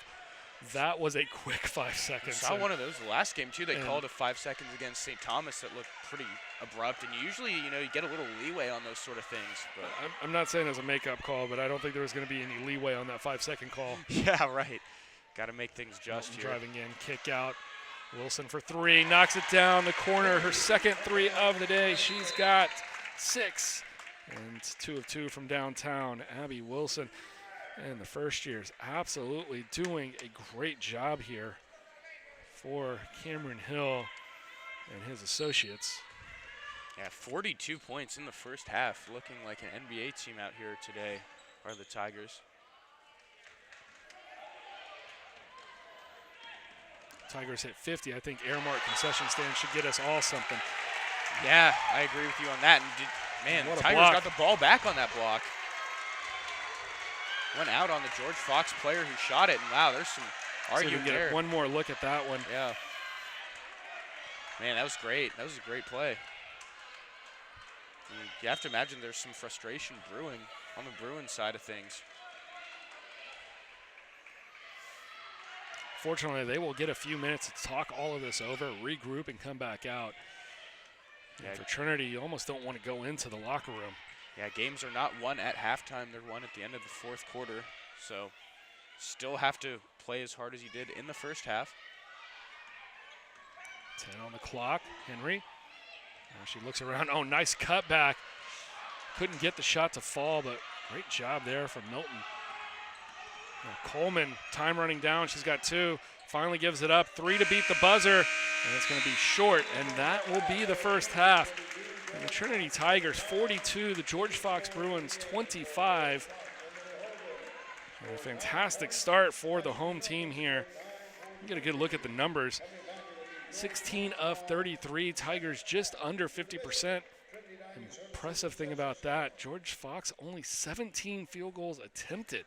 S1: That was a quick 5 seconds.
S2: I saw one of those the last game, too. They called it 5 seconds against St. Thomas that looked pretty abrupt, and usually, you get a little leeway on those sort of things. But
S1: I'm not saying it was a makeup call, but I don't think there was going to be any leeway on that 5-second call.
S2: Yeah, right. Got to make things just here.
S1: Driving in, kick out. Wilson for 3, knocks it down the corner. Her second 3 of the day. She's got 6. And 2 of 2 from downtown, Abby Wilson. And the first year's absolutely doing a great job here for Cameron Hill and his associates.
S2: Yeah, 42 points in the first half. Looking like an NBA team out here today are the Tigers.
S1: Tigers hit 50. I think Airmark concession stand should get us all something.
S2: Yeah, I agree with you on that. And the Tigers got the ball back on that block. Went out on the George Fox player who shot it. And wow, there's some argument there.
S1: One more look at that one.
S2: Yeah. Man, that was great. That was a great play. You have to imagine there's some frustration brewing on the Bruins side of things.
S1: Fortunately, they will get a few minutes to talk all of this over, regroup, and come back out. Yeah, for Trinity, you almost don't want to go into the locker room.
S2: Yeah, games are not won at halftime. They're won at the end of the fourth quarter. So still have to play as hard as you did in the first half.
S1: 10 on the clock. Henry. Now she looks around. Oh, nice cutback. Couldn't get the shot to fall, but great job there from Milton. Now Coleman, time running down. She's got 2. Finally gives it up. 3 to beat the buzzer. And it's going to be short, and that will be the first half. And the Trinity Tigers 42, the George Fox Bruins 25. And a fantastic start for the home team here. Get a good look at the numbers. 16 of 33, Tigers just under 50%. Impressive thing about that, George Fox only 17 field goals attempted.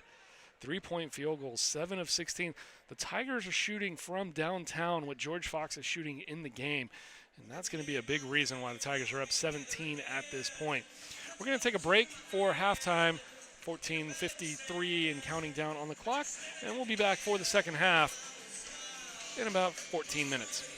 S1: 3-point field goals, 7 of 16. The Tigers are shooting from downtown what George Fox is shooting in the game, and that's going to be a big reason why the Tigers are up 17 at this point. We're going to take a break for halftime, 14:53 and counting down on the clock, and we'll be back for the second half in about 14 minutes.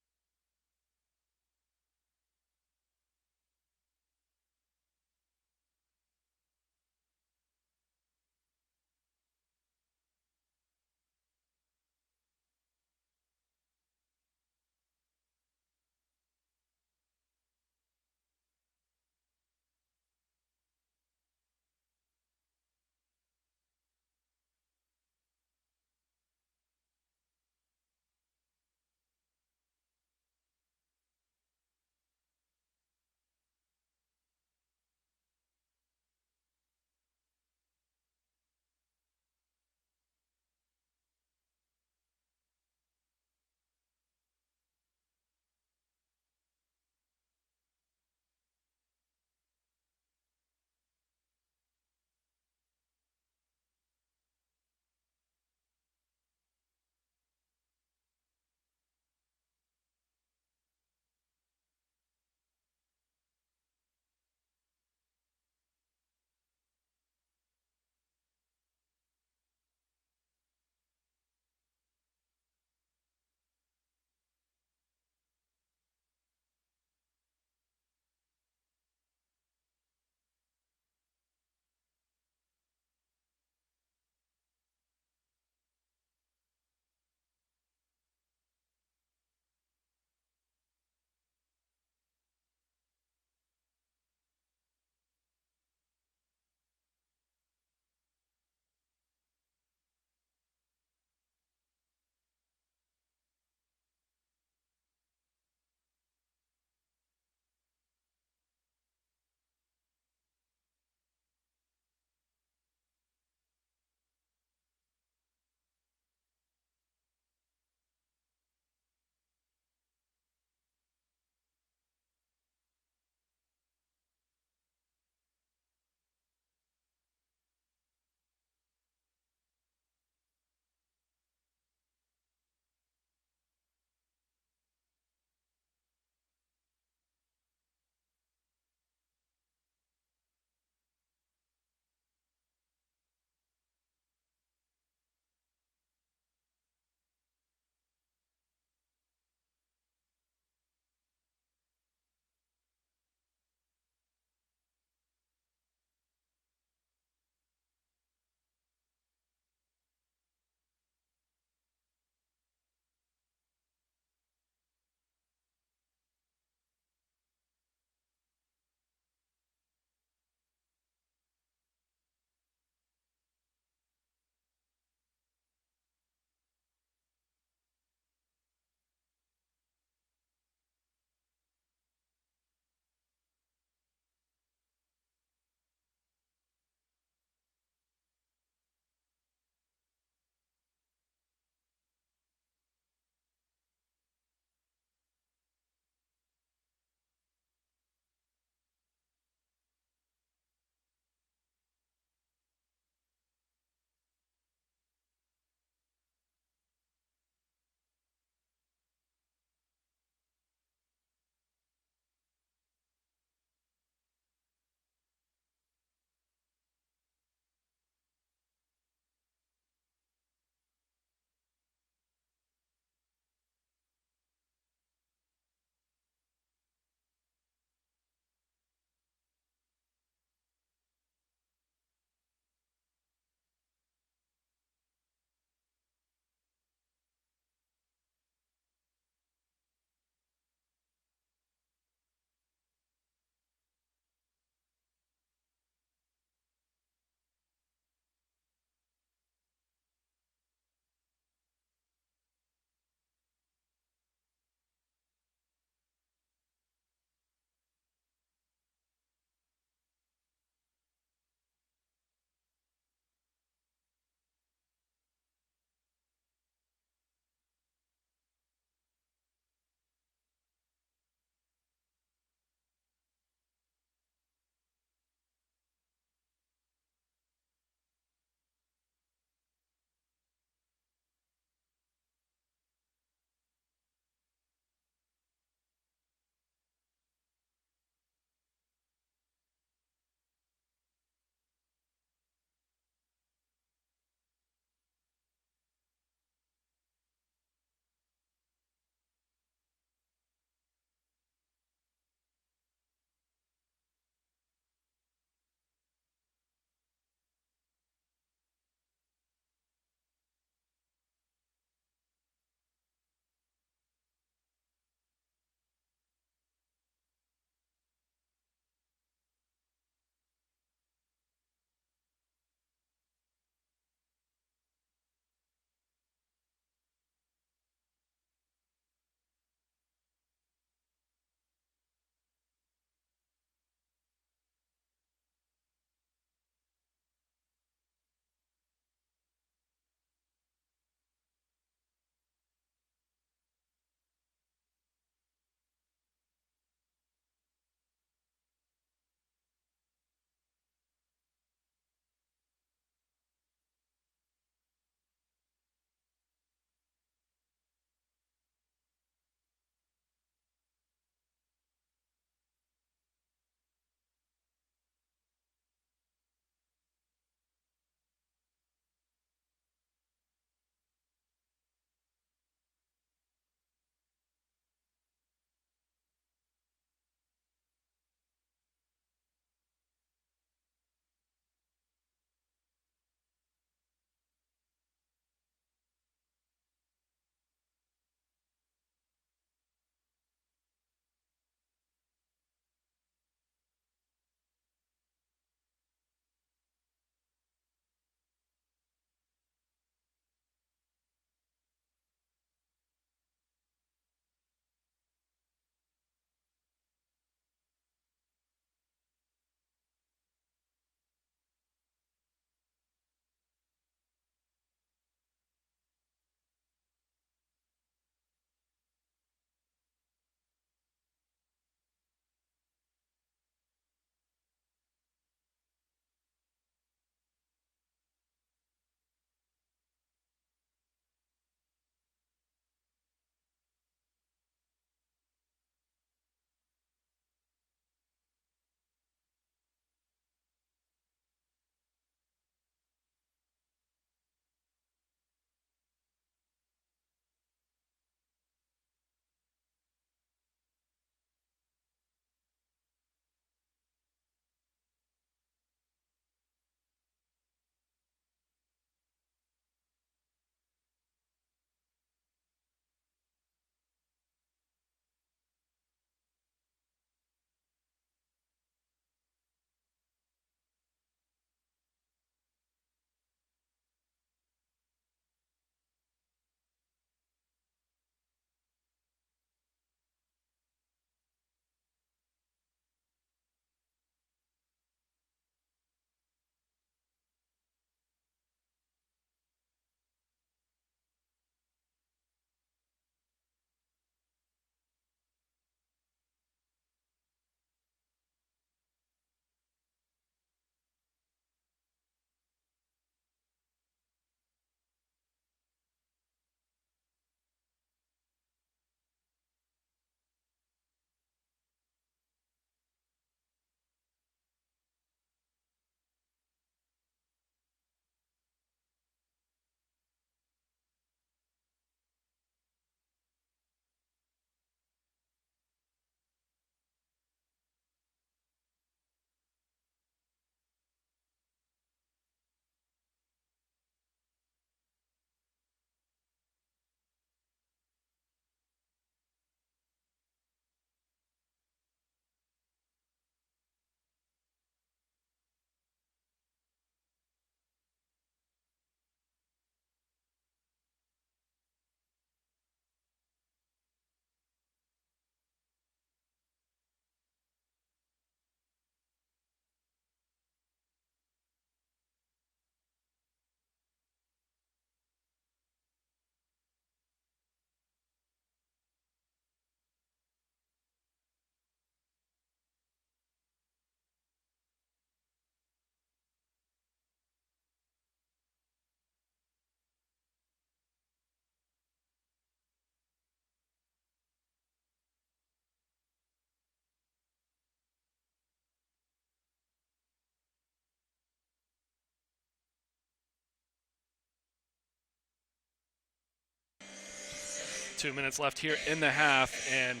S1: 2 minutes left here in the half, and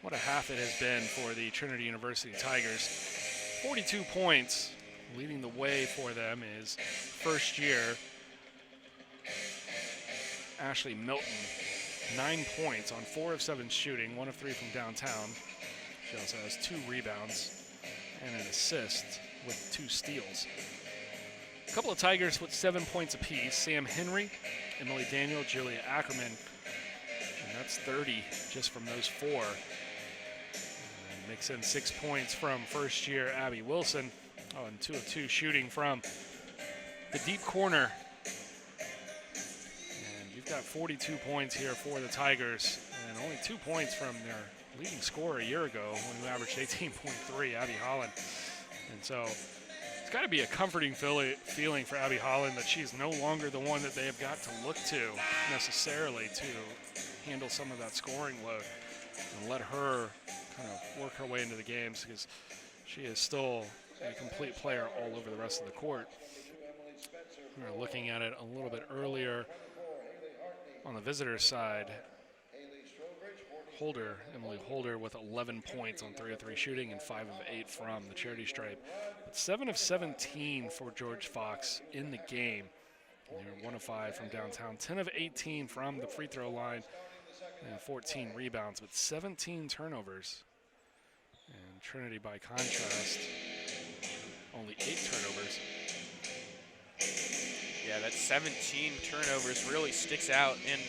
S1: what a half it has been for the Trinity University Tigers. 42 points. Leading the way for them is first-year Ashley Milton. 9 points on 4 of 7 shooting, 1 of 3 from downtown. She also has 2 rebounds and an assist with 2 steals. A couple of Tigers with 7 points apiece. Sam Henry, Emily Daniel, Julia Ackerman. And that's 30 just from those 4. And mix in 6 points from first-year Abby Wilson. Oh, and 2 of 2 shooting from the deep corner. And you've got 42 points here for the Tigers, and only 2 points from their leading scorer a year ago when we averaged 18.3, Abby Holland. And so it's got to be a comforting feeling for Abby Holland that she's no longer the one that they have got to look to necessarily to handle some of that scoring load and let her kind of work her way into the games, because she is still a complete player all over the rest of the court. We were looking at it a little bit earlier on the visitor's side. Emily Holder with 11 points on 3 of 3 shooting and 5 of 8 from the charity stripe. But 7 of 17 for George Fox in the game. And they were 1 of 5 from downtown, 10 of 18 from the free throw line, and 14 rebounds, but 17 turnovers. And Trinity, by contrast, only 8 turnovers.
S2: Yeah, that 17 turnovers really sticks out. And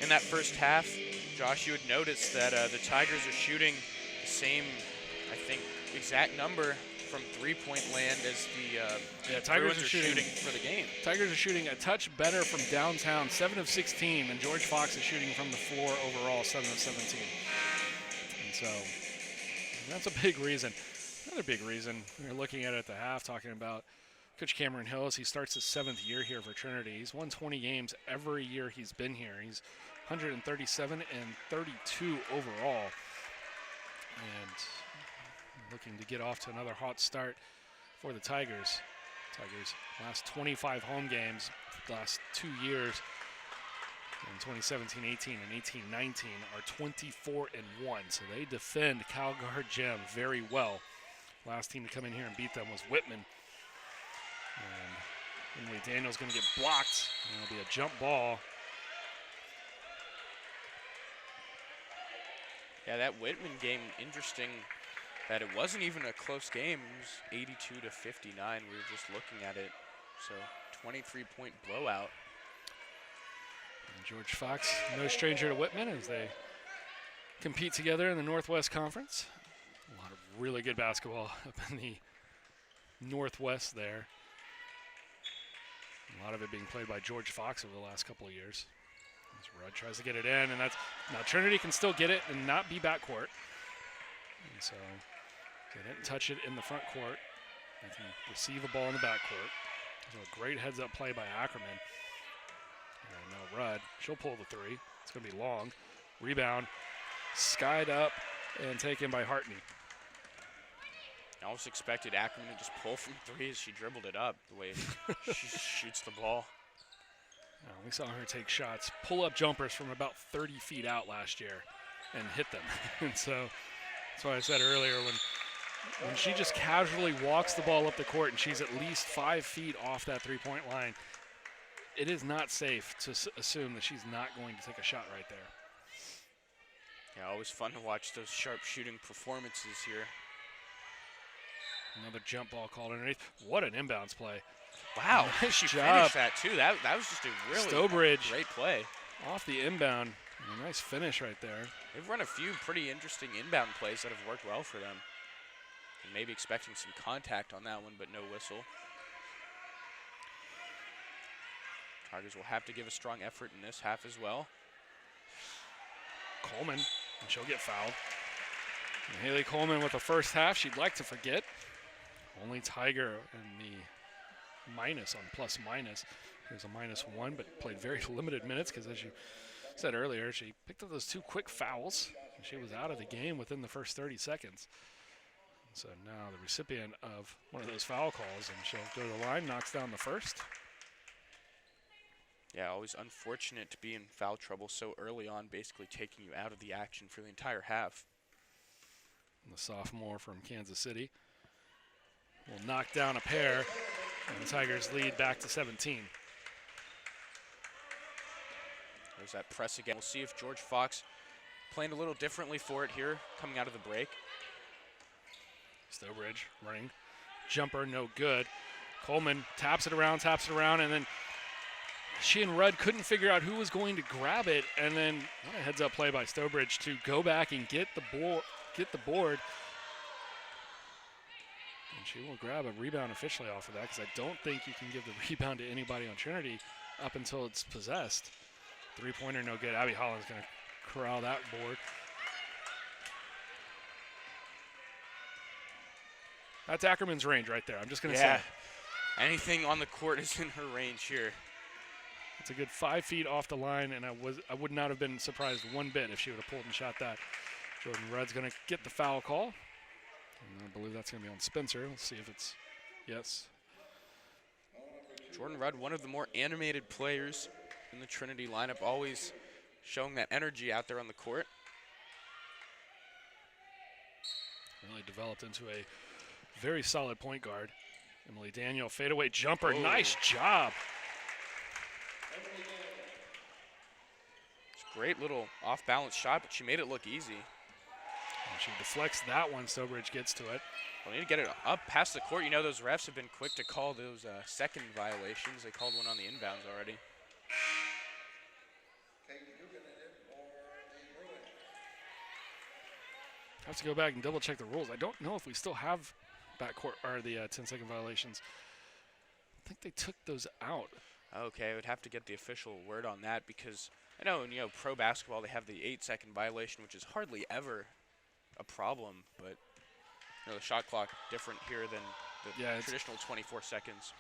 S2: in that first half, Josh, you would notice that the Tigers are shooting the same, I think, exact number from three-point land as the
S1: Tigers
S2: Bruins
S1: are shooting
S2: for the game.
S1: Tigers are shooting a touch better from downtown, 7 of 16, and George Fox is shooting from the floor overall, 7 of 17. And so that's a big reason. Another big reason, we were looking at it at the half, talking about Coach Cameron Hills. He starts his 7th year here for Trinity. He's won 20 games every year he's been here. He's 137 and 32 overall. And looking to get off to another hot start for the Tigers. Tigers last 25 home games, last 2 years, in 2017-18 and 18-19, are 24-1. So they defend Calgard Gem very well. Last team to come in here and beat them was Whitman. And Emily Daniel's going to get blocked, and it'll be a jump ball.
S2: Yeah, that Whitman game, interesting that it wasn't even a close game. It was 82-59. We were just looking at it. So 23-point blowout.
S1: And George Fox, no stranger to Whitman, as they compete together in the Northwest Conference. A lot of really good basketball up in the Northwest there. A lot of it being played by George Fox over the last couple of years. As Rudd tries to get it in, and that's now Trinity can still get it and not be backcourt. And so they didn't touch it in the front court. They can receive a ball in the backcourt. So a great heads-up play by Ackerman. And now Rudd, she'll pull the 3. It's going to be long. Rebound, skied up and taken by Hartney.
S2: I almost expected Ackerman to just pull from 3 as she dribbled it up, the way she shoots the ball.
S1: We saw her take shots, pull-up jumpers from about 30 feet out last year and hit them. And so that's why I said earlier, when she just casually walks the ball up the court and she's at least 5 feet off that three-point line, it is not safe to assume that she's not going to take a shot right there.
S2: Yeah, always fun to watch those sharp shooting performances here.
S1: Another jump ball called underneath. What an inbounds play.
S2: Wow,
S1: nice
S2: she
S1: job.
S2: finished that too. That was just a really
S1: Stowbridge
S2: great play.
S1: Off the inbound. A nice finish right there.
S2: They've run a few pretty interesting inbound plays that have worked well for them. And maybe expecting some contact on that one, but no whistle. Tigers will have to give a strong effort in this half as well.
S1: Coleman, and she'll get fouled. And Haley Coleman with the first half she'd like to forget. Only Tiger in the minus on plus minus. There's a -1, but played very limited minutes because, as you said earlier, she picked up those 2 quick fouls, and she was out of the game within the first 30 seconds. So now the recipient of one of those foul calls, and she'll go to the line, knocks down the first.
S2: Yeah, always unfortunate to be in foul trouble so early on, basically taking you out of the action for the entire half.
S1: And the sophomore from Kansas City will knock down a pair, and the Tigers lead back to 17.
S2: There's that press again. We'll see if George Fox playing a little differently for it here, coming out of the break.
S1: Stowbridge running. Jumper, no good. Coleman taps it around, and then she and Rudd couldn't figure out who was going to grab it, and then what a heads-up play by Stowbridge to go back and get the board. And she will grab a rebound officially off of that, because I don't think you can give the rebound to anybody on Trinity up until it's possessed. Three-pointer, no good. Abby Holland's going to corral that board. That's Ackerman's range right there. I'm just going to say.
S2: Anything on the court is in her range here.
S1: It's a good 5 feet off the line, and I would not have been surprised one bit if she would have pulled and shot that. Jordan Rudd's going to get the foul call. And I believe that's going to be on Spencer. Let's see if it's yes.
S2: Jordan Rudd, one of the more animated players in the Trinity lineup, always showing that energy out there on the court.
S1: Really developed into a very solid point guard. Emily Daniel, fadeaway jumper. Oh. Nice job.
S2: It's a great little off-balance shot, but she made it look easy.
S1: And she deflects that one. Stowbridge gets to it.
S2: We'll need to get it up past the court. You know, those refs have been quick to call those second violations. They called one on the inbounds already.
S1: I have to go back and double check the rules. I don't know if we still have backcourt or the 10-second violations. I think they took those out.
S2: Okay, I would have to get the official word on that, because I know in pro basketball they have the 8-second violation, which is hardly ever a problem, but the shot clock different here than the traditional 24 seconds.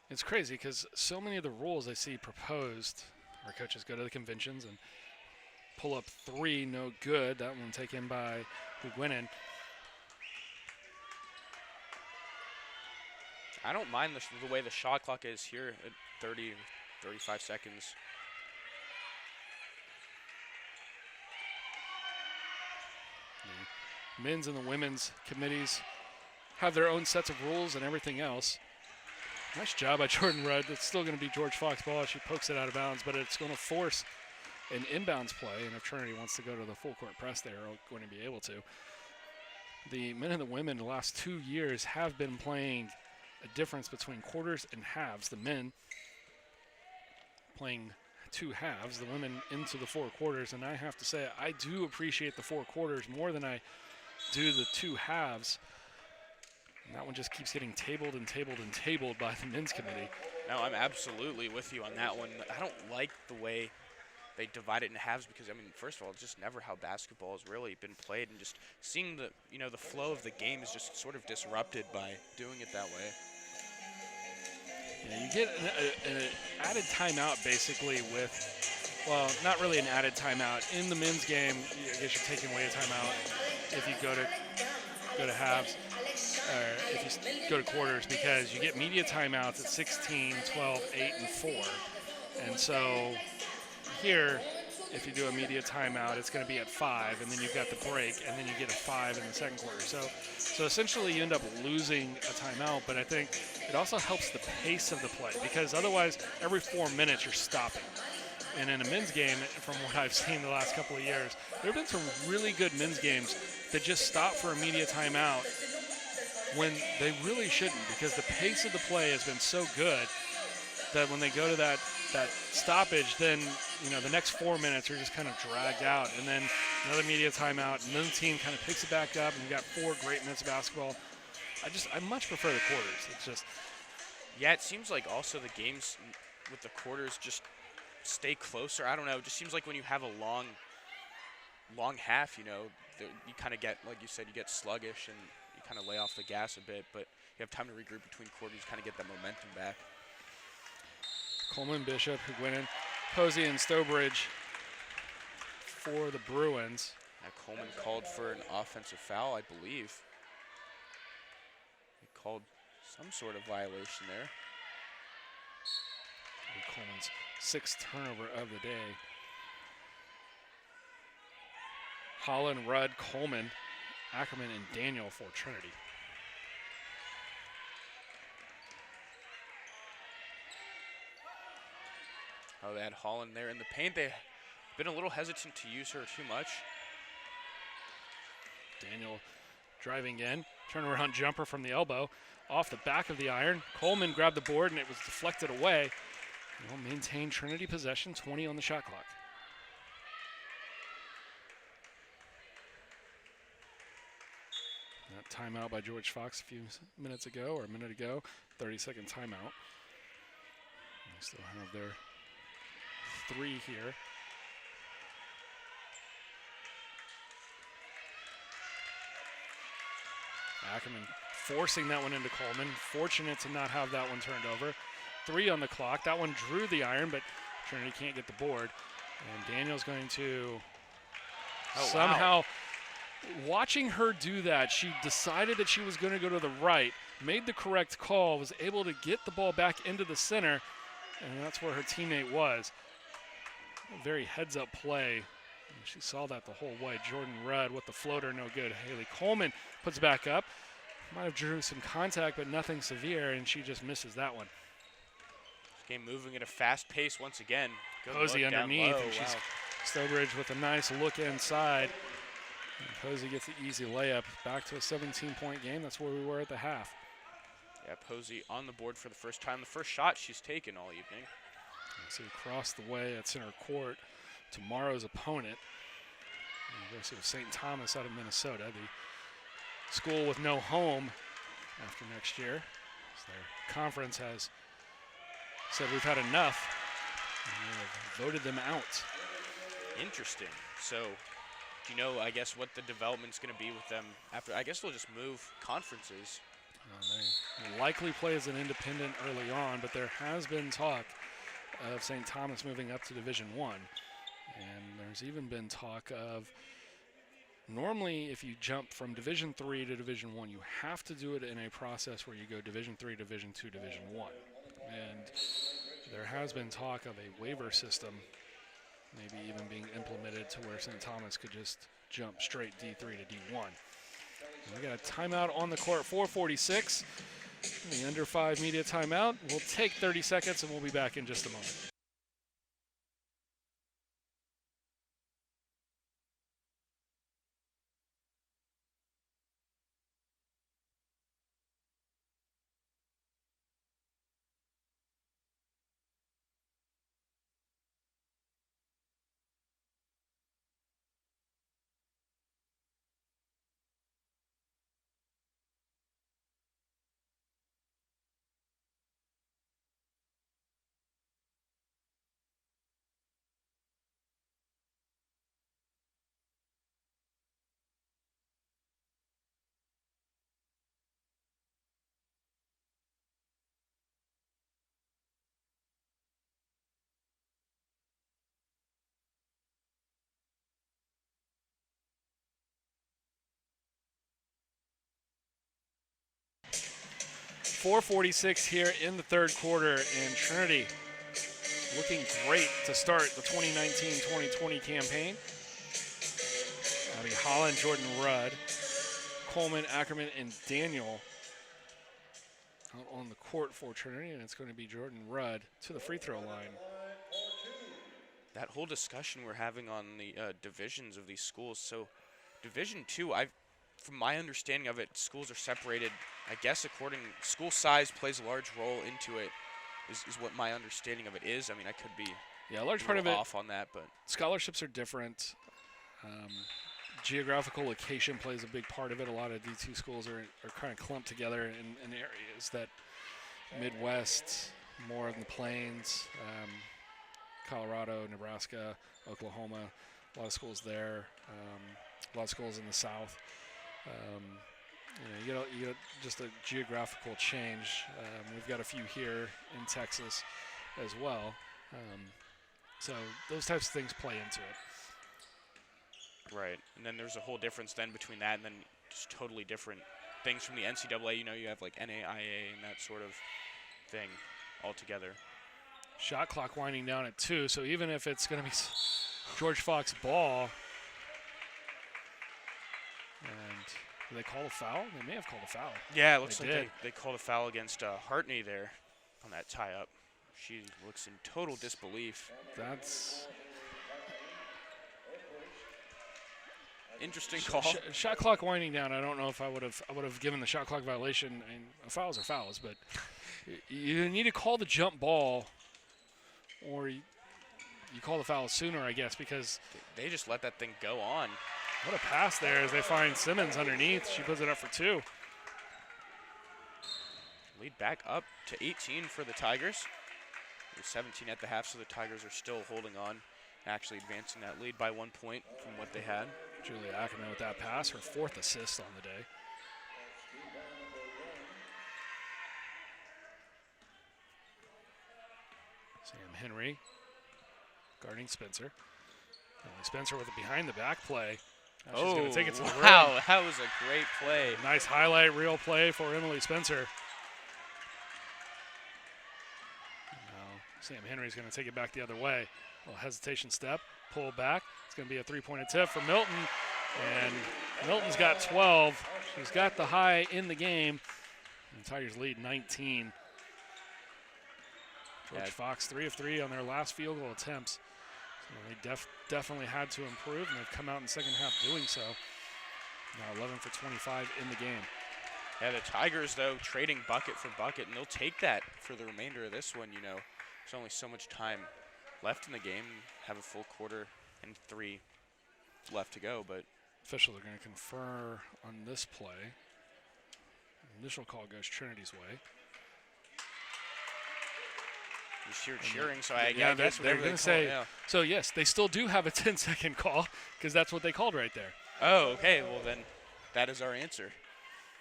S1: It's crazy because so many of the rules I see proposed, our coaches go to the conventions and pull up 3, no good. That one taken by Huguenin.
S2: I don't mind the way the shot clock is here at 30, 35 seconds.
S1: The men's and the women's committees have their own sets of rules and everything else. Nice job by Jordan Rudd. It's still going to be George Fox ball. She pokes it out of bounds, but it's going to force an inbounds play, and if Trinity wants to go to the full court press, they are going to be able to. The men and the women the last 2 years have been playing a difference between quarters and halves. The men playing 2 halves, the women into the 4 quarters, and I have to say I do appreciate the 4 quarters more than I do the 2 halves. And that one just keeps getting tabled and tabled and tabled by the men's committee.
S2: No, I'm absolutely with you on that one. I don't like the way they divide it in halves because, I mean, first of all, it's just never how basketball has really been played, and just seeing the, the flow of the game is just sort of disrupted by doing it that way.
S1: Yeah, you get an added timeout basically with, well, not really an added timeout. In the men's game, I guess you're taking away a timeout if you go to halves, or if you go to quarters, because you get media timeouts at 16, 12, 8, and 4. And so here, if you do a media timeout, it's going to be at 5, and then you've got the break, and then you get a 5 in the second quarter. So essentially you end up losing a timeout, but I think it also helps the pace of the play, because otherwise every 4 minutes you're stopping. And in a men's game, from what I've seen the last couple of years, there have been some really good men's games that just stop for a media timeout when they really shouldn't, because the pace of the play has been so good that when they go to that stoppage, then the next 4 minutes are just kind of dragged out, and then another media timeout, and then the team kind of picks it back up, and you've got 4 great minutes of basketball. I much prefer the quarters. It's just,
S2: yeah, it seems like also the games with the quarters just stay closer. I don't know. It just seems like when you have a long half, you kind of get, like you said, you get sluggish and you kind of lay off the gas a bit, but you have time to regroup between quarters, kind of get that momentum back.
S1: Coleman, Bishop, Huguenin, Posey, and Stowbridge for the Bruins.
S2: Now Coleman called for an offensive foul, I believe. He called some sort of violation there.
S1: Coleman's 6th turnover of the day. Holland, Rudd, Coleman, Ackerman, and Daniel for Trinity.
S2: Oh, they had Holland there in the paint. They've been a little hesitant to use her too much.
S1: Daniel driving in, turnaround jumper from the elbow, off the back of the iron. Coleman grabbed the board and it was deflected away. We'll maintain Trinity possession, 20 on the shot clock. That timeout by George Fox a few minutes ago, or a minute ago, 30-second timeout. They still have their 3 here. Ackerman forcing that one into Coleman. Fortunate to not have that one turned over. 3 on the clock. That one drew the iron, but Trinity can't get the board. And Daniel's going to somehow, watching her do that, she decided that she was going to go to the right, made the correct call, was able to get the ball back into the center, and that's where her teammate was. A very heads-up play. And she saw that the whole way. Jordan Rudd with the floater, no good. Haley Coleman puts back up. Might have drew some contact, but nothing severe, and she just misses that one.
S2: Game moving at a fast pace once again. Good
S1: Posey
S2: look
S1: underneath,
S2: down low.
S1: and she's Stowbridge with a nice look inside. And Posey gets the easy layup. Back to a 17-point game. That's where we were at the half.
S2: Yeah, Posey on the board for the first time. The first shot she's taken all evening.
S1: So across the way at center court, tomorrow's opponent, University of St. Thomas out of Minnesota, the school with no home after next year. So their conference has said we've had enough, and they have voted them out.
S2: Interesting. So, do you know, I guess, what the development's going to be with them after? I guess they'll just move conferences.
S1: They likely play as an independent early on, but there has been talk of St. Thomas moving up to Division I. And there's even been talk of, normally if you jump from Division III to Division I, you have to do it in a process where you go Division III, Division II, Division I. And there has been talk of a waiver system maybe even being implemented to where St. Thomas could just jump straight D3 to D1. And we got a timeout on the court, 4:46. The under 5 media timeout. We'll take 30 seconds and we'll be back in just a moment. .446 here in the third quarter, and Trinity looking great to start the 2019-2020 campaign. Holland, Jordan Rudd, Coleman, Ackerman, and Daniel out on the court for Trinity, and it's going to be Jordan Rudd to the free throw line.
S2: That whole discussion we're having on the divisions of these schools. So Division II, from my understanding of it, schools are separated, I guess, according school size plays a large role into it, is what my understanding of it is. I mean, I could be
S1: a large part of it
S2: off on that, but
S1: scholarships are different. Geographical location plays a big part of it. A lot of D2 schools are kind of clumped together in areas that Midwest, more in the plains, Colorado, Nebraska, Oklahoma, a lot of schools there, a lot of schools in the South. You get just a geographical change. We've got a few here in Texas as well. So those types of things play into it.
S2: Right, and then there's a whole difference then between that and then just totally different things from the NCAA. You know, you have like NAIA and that sort of thing altogether.
S1: Shot clock winding down at 2, so even if it's going to be George Fox ball, and did they call a foul? They may have called a foul.
S2: Yeah, it looks like they called a foul against Hartney there on that tie-up. She looks in total disbelief.
S1: That's
S2: interesting call.
S1: Shot clock winding down. I don't know if I would have given the shot clock violation. I mean, fouls are fouls, but you need to call the jump ball, or you call the foul sooner, I guess, because
S2: they just let that thing go on.
S1: What a pass there as they find Simmons underneath. She puts it up for 2.
S2: Lead back up to 18 for the Tigers. It was 17 at the half, so the Tigers are still holding on, actually advancing that lead by 1 point from what they had.
S1: Julia Ackerman with that pass, her 4th assist on the day. Sam Henry guarding Spencer. Spencer with a behind-the-back play. Now she's going to take it to the rim.
S2: Wow, that was a great play.
S1: Nice highlight reel play for Emily Spencer. Now Sam Henry's going to take it back the other way. A little hesitation step, pull back. It's going to be a 3-point attempt for Milton. And Milton's got 12. She's got the high in the game. And the Tigers lead 19. George Fox 3 of 3 on their last field goal attempts. So they definitely had to improve, and they've come out in the second half doing so. Now 11 for 25 in the game.
S2: Yeah, the Tigers, though, trading bucket for bucket, and they'll take that for the remainder of this one. You know, there's only so much time left in the game. Have a full quarter and 3 left to go, but
S1: officials are going to confer on this play. Initial call goes Trinity's way.
S2: You're cheering, so I
S1: yeah,
S2: guess
S1: they're going to say. Yeah. So yes, they still do have a 10-second call because that's what they called right there.
S2: Oh, okay. Well, then that is our answer.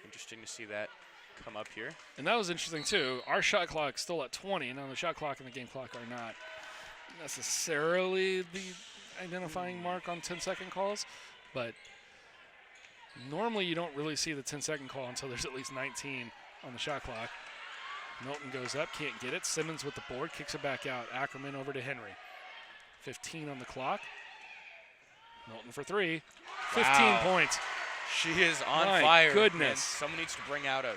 S2: Interesting to see that come up here.
S1: And that was interesting too. Our shot clock still at 20, and now the shot clock and the game clock are not necessarily the identifying mark on 10-second calls, but normally you don't really see the 10-second call until there's at least 19 on the shot clock. Milton goes up, can't get it. Simmons with the board, kicks it back out. Ackerman over to Henry. 15 on the clock. Milton for 3. 15 points.
S2: She is on
S1: My
S2: fire.
S1: Goodness.
S2: Man, someone needs to bring out a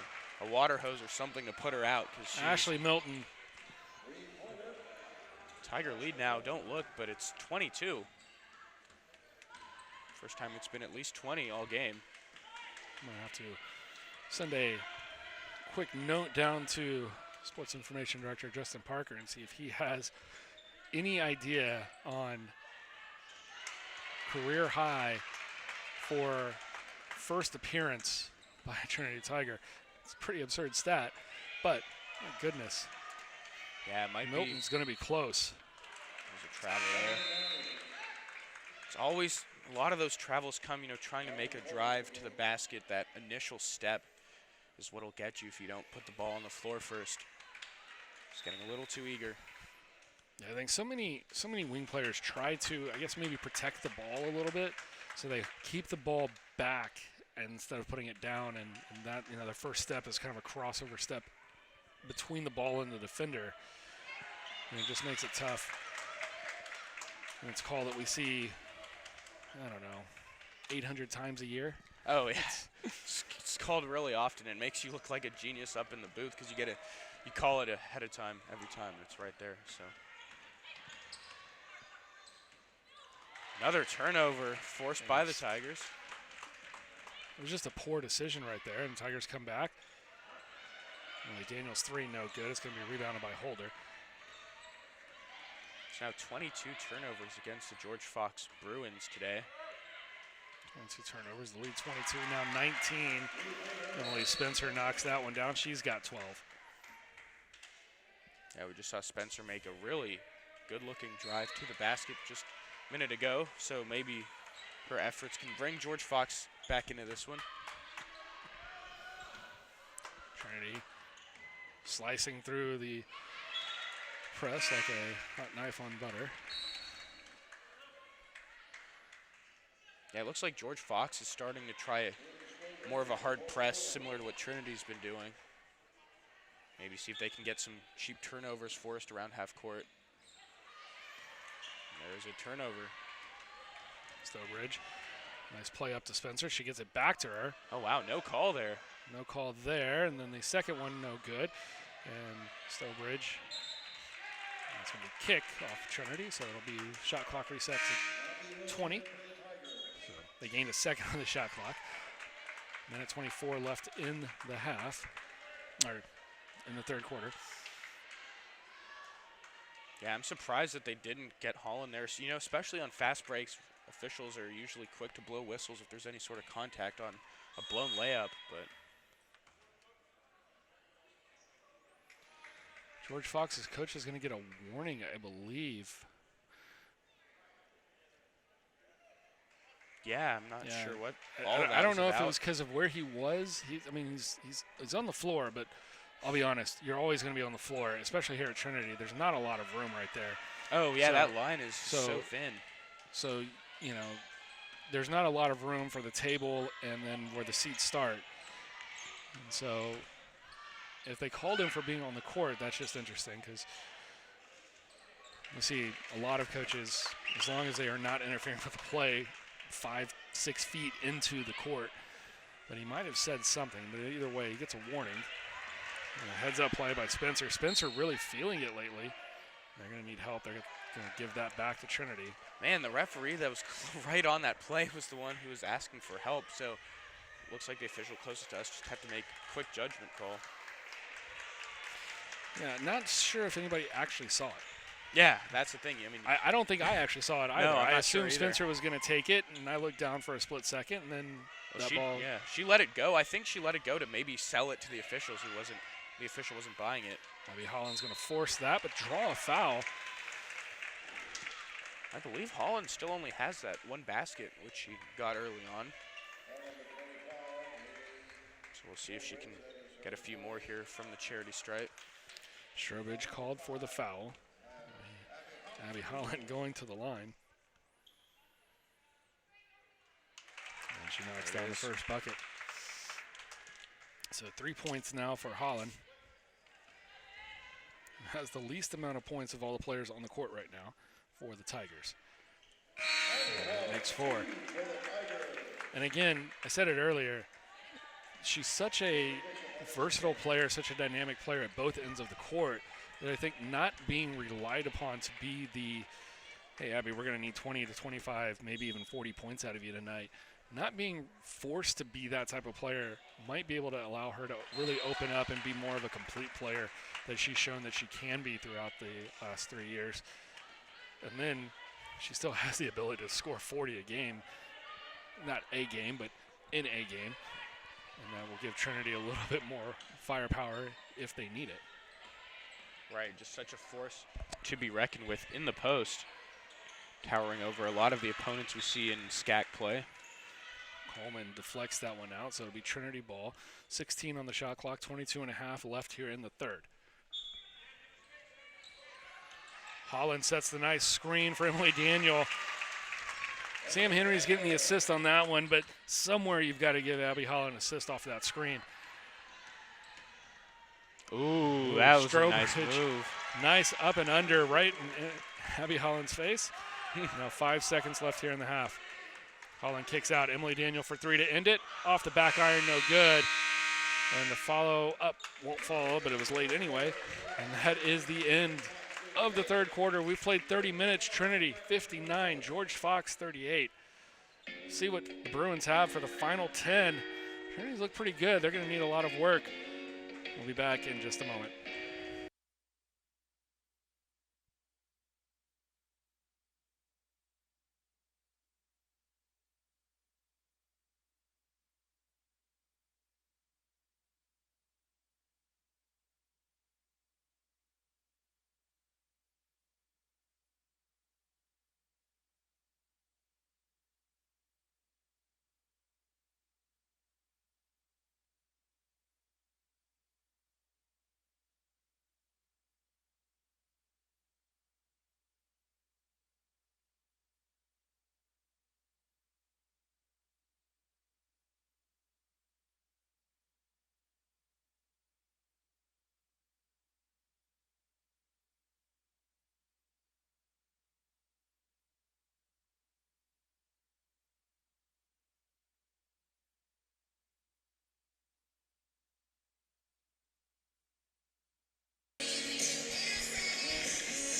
S2: water hose or something to put her out.
S1: Ashley Milton.
S2: Tiger lead now. Don't look, but it's 22. First time it's been at least 20 all game.
S1: I'm going to have to send a quick note down to Sports Information Director Justin Parker and see if he has any idea on career high for first appearance by a Trinity Tiger. It's a pretty absurd stat, but my goodness.
S2: Yeah, it might
S1: Milton's going to be close.
S2: There's a travel there. It's always a lot of those travels come, you know, trying to make a drive to the basket. That initial step is what'll get you if you don't put the ball on the floor first. Just getting a little too eager.
S1: Yeah, I think so many wing players try to, I guess, maybe protect the ball a little bit, so they keep the ball back instead of putting it down, and that, you know, their first step is kind of a crossover step between the ball and the defender, and it just makes it tough. And it's a call that we see, I don't know, 800 times a year.
S2: Oh, yeah. It's called really often. It makes you look like a genius up in the booth because you call it ahead of time every time. It's right there. So another turnover forced by the Tigers.
S1: It was just a poor decision right there, and the Tigers come back. Daniels 3, no good. It's going to be rebounded by Holder.
S2: It's now 22 turnovers against the George Fox Bruins today.
S1: 22 turnovers, the lead 22, now 19. Emily Spencer knocks that one down. She's got 12.
S2: Yeah, we just saw Spencer make a really good-looking drive to the basket just a minute ago, so maybe her efforts can bring George Fox back into this one.
S1: Trinity slicing through the press like a hot knife on butter.
S2: Yeah, it looks like George Fox is starting to try more of a hard press, similar to what Trinity's been doing. Maybe see if they can get some cheap turnovers forced around half court. And there's a turnover.
S1: Stowbridge. Nice play up to Spencer. She gets it back to her.
S2: Oh, wow, no call there.
S1: No call there. And then the second one, no good. And Stowbridge, that's going to be kick off Trinity, so it'll be shot clock reset to 20. So they gained a second on the shot clock. Minute 24 left in the half, or in the third quarter.
S2: Yeah, I'm surprised that they didn't get Holland there. So, you know, especially on fast breaks, officials are usually quick to blow whistles if there's any sort of contact on a blown layup, but
S1: George Fox's coach is going to get a warning, I believe.
S2: yeah, I'm not sure what
S1: I don't know if it was because of where he was. He's on the floor, but I'll be honest, you're always going to be on the floor, especially here at Trinity. There's not a lot of room right there.
S2: Oh, yeah,
S1: So-
S2: that line is so thin.
S1: So, you know, there's not a lot of room for the table and then where the seats start. And so if they called him for being on the court, that's just interesting because we see a lot of coaches, as long as they are not interfering with the play, 5-6 feet into the court. But he might have said something, but either way, he gets a warning. And a heads-up play by Spencer. Spencer really feeling it lately. They're going to need help. They're going to give that back to Trinity.
S2: Man, the referee that was right on that play was the one who was asking for help. So looks like the official closest to us just have to make a quick judgment call.
S1: Yeah, not sure if anybody actually saw it.
S2: Yeah, that's the thing. I mean,
S1: I don't think I actually saw it either.
S2: No, I'm
S1: I
S2: not sure
S1: assumed
S2: either.
S1: Spencer was going to take it, and I looked down for a split second, and then that ball.
S2: Yeah, she let it go. I think she let it go to maybe sell it to the officials the official wasn't buying it.
S1: Maybe Holland's going to force that, but draw a foul.
S2: I believe Holland still only has that one basket, which she got early on. So we'll see if she can get a few more here from the charity stripe.
S1: Strobridge called for the foul. Abby Holland going to the line. And she knocks down the first bucket. So 3 points now for Holland. Has the least amount of points of all the players on the court right now for the Tigers. Makes 4. And again, I said it earlier, she's such a versatile player, such a dynamic player at both ends of the court that I think not being relied upon to be the, hey, Abby, we're going to need 20 to 25, maybe even 40 points out of you tonight. Not being forced to be that type of player might be able to allow her to really open up and be more of a complete player that she's shown that she can be throughout the last 3 years. And then she still has the ability to score 40 a game. Not a game, but in a game. And that will give Trinity a little bit more firepower if they need it.
S2: Right, just such a force to be reckoned with in the post, towering over a lot of the opponents we see in SCAC play.
S1: Coleman deflects that one out, so it'll be Trinity ball. 16 on the shot clock, 22 and a half left here in the third. Holland sets the nice screen for Emily Daniel. Sam Henry's getting the assist on that one, but somewhere you've got to give Abby Holland an assist off of that screen.
S2: Ooh, that was a nice
S1: Strobridge.
S2: move.
S1: Nice up and under right in Abby Holland's face. Now 5 seconds left here in the half. Holland kicks out. Emily Daniel for 3 to end it. Off the back iron, no good. And the follow-up won't follow, but it was late anyway. And that is the end of the third quarter. We've played 30 minutes. Trinity 59, George Fox 38. See what the Bruins have for the final 10. Trinity's look pretty good. They're going to need a lot of work. We'll be back in just a moment.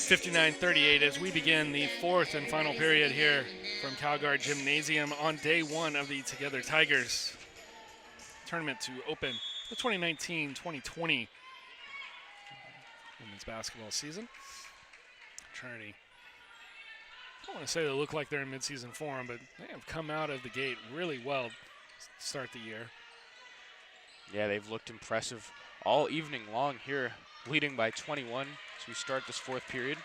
S1: 59-38 as we begin the fourth and final period here from Calgard Gymnasium on day one of the Together Tigers tournament to open the 2019-2020 women's basketball season. Trinity, I don't want to say they look like they're in midseason form, but they have come out of the gate really well to start the year.
S2: Yeah, they've looked impressive all evening long here, leading by 21 as we start this fourth period.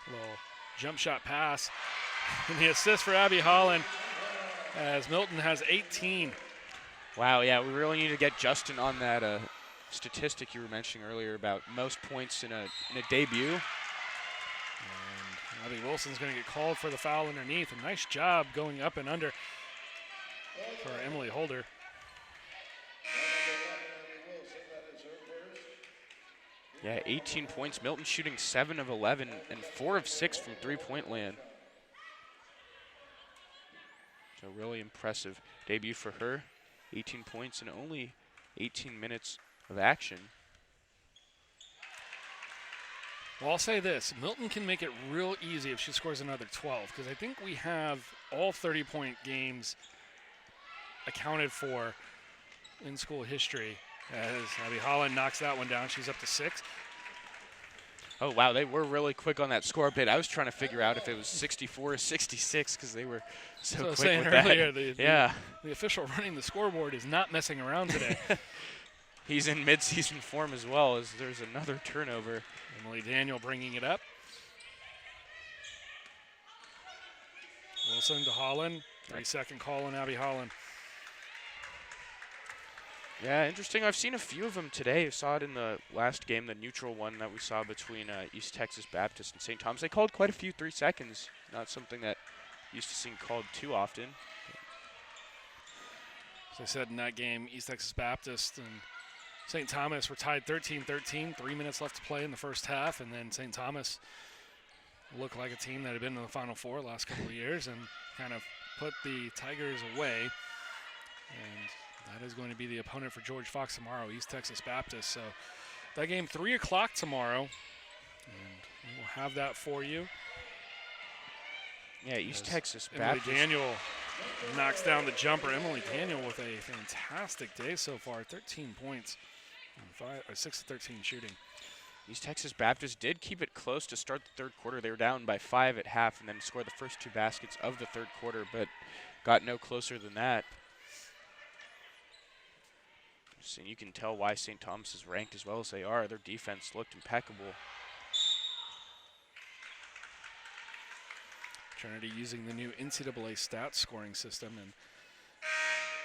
S1: Little jump shot pass. And the assist for Abby Holland as Milton has 18.
S2: Wow, yeah, we really need to get Justin on that statistic you were mentioning earlier about most points in a debut.
S1: And Abby Wilson's going to get called for the foul underneath. A nice job going up and under for Emily Holder.
S2: Yeah, 18 points. Milton shooting 7 of 11 and 4 of 6 from three-point land. So really impressive debut for her. 18 points in only 18 minutes of action.
S1: Well, I'll say this. Milton can make it real easy if she scores another 12, because I think we have all 30-point games accounted for in school history as Abby Holland knocks that one down. She's up to 6.
S2: Oh, wow, they were really quick on that score update. I was trying to figure out if it was 64 or 66 because they were so quick
S1: saying
S2: with
S1: earlier,
S2: that.
S1: The official running the scoreboard is not messing around today.
S2: He's in midseason form as well as there's another turnover.
S1: Emily Daniel bringing it up. Wilson to Holland. 3-second call on Abby Holland.
S2: Yeah, interesting. I've seen a few of them today. I saw it in the last game, the neutral one that we saw between East Texas Baptist and St. Thomas. They called quite a few 3 seconds. Not something that used to see called too often.
S1: As I said in that game, East Texas Baptist and St. Thomas were tied 13-13, 3 minutes left to play in the first half, and then St. Thomas looked like a team that had been in the Final Four the last couple of years and kind of put the Tigers away. And that is going to be the opponent for George Fox tomorrow, East Texas Baptist. So that game, 3 o'clock tomorrow, and we will have that for you.
S2: Yeah, East Texas
S1: Emily
S2: Baptist.
S1: Daniel knocks down the jumper. Emily Daniel with a fantastic day so far, 13 points, 6 of 13 shooting.
S2: East Texas Baptist did keep it close to start the third quarter. They were down by 5 at half and then scored the first 2 baskets of the third quarter, but got no closer than that. And you can tell why St. Thomas is ranked as well as they are. Their defense looked impeccable.
S1: Trinity using the new NCAA stats scoring system, and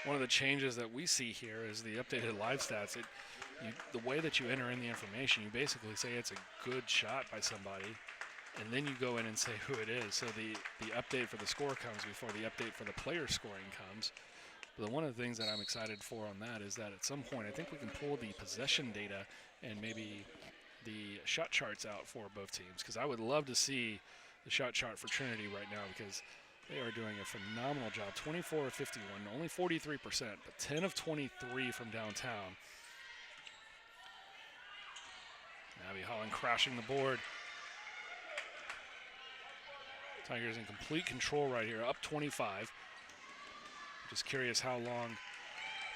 S1: one of the changes that we see here is the updated live stats. The way that you enter in the information, you basically say it's a good shot by somebody, and then you go in and say who it is. So the update for the score comes before the update for the player scoring comes. But one of the things that I'm excited for on that is that at some point I think we can pull the possession data and maybe the shot charts out for both teams, because I would love to see the shot chart for Trinity right now, because they are doing a phenomenal job. 24 of 51, only 43%, but 10 of 23 from downtown. Abby Holland crashing the board. Tigers in complete control right here, up 25. Just curious how long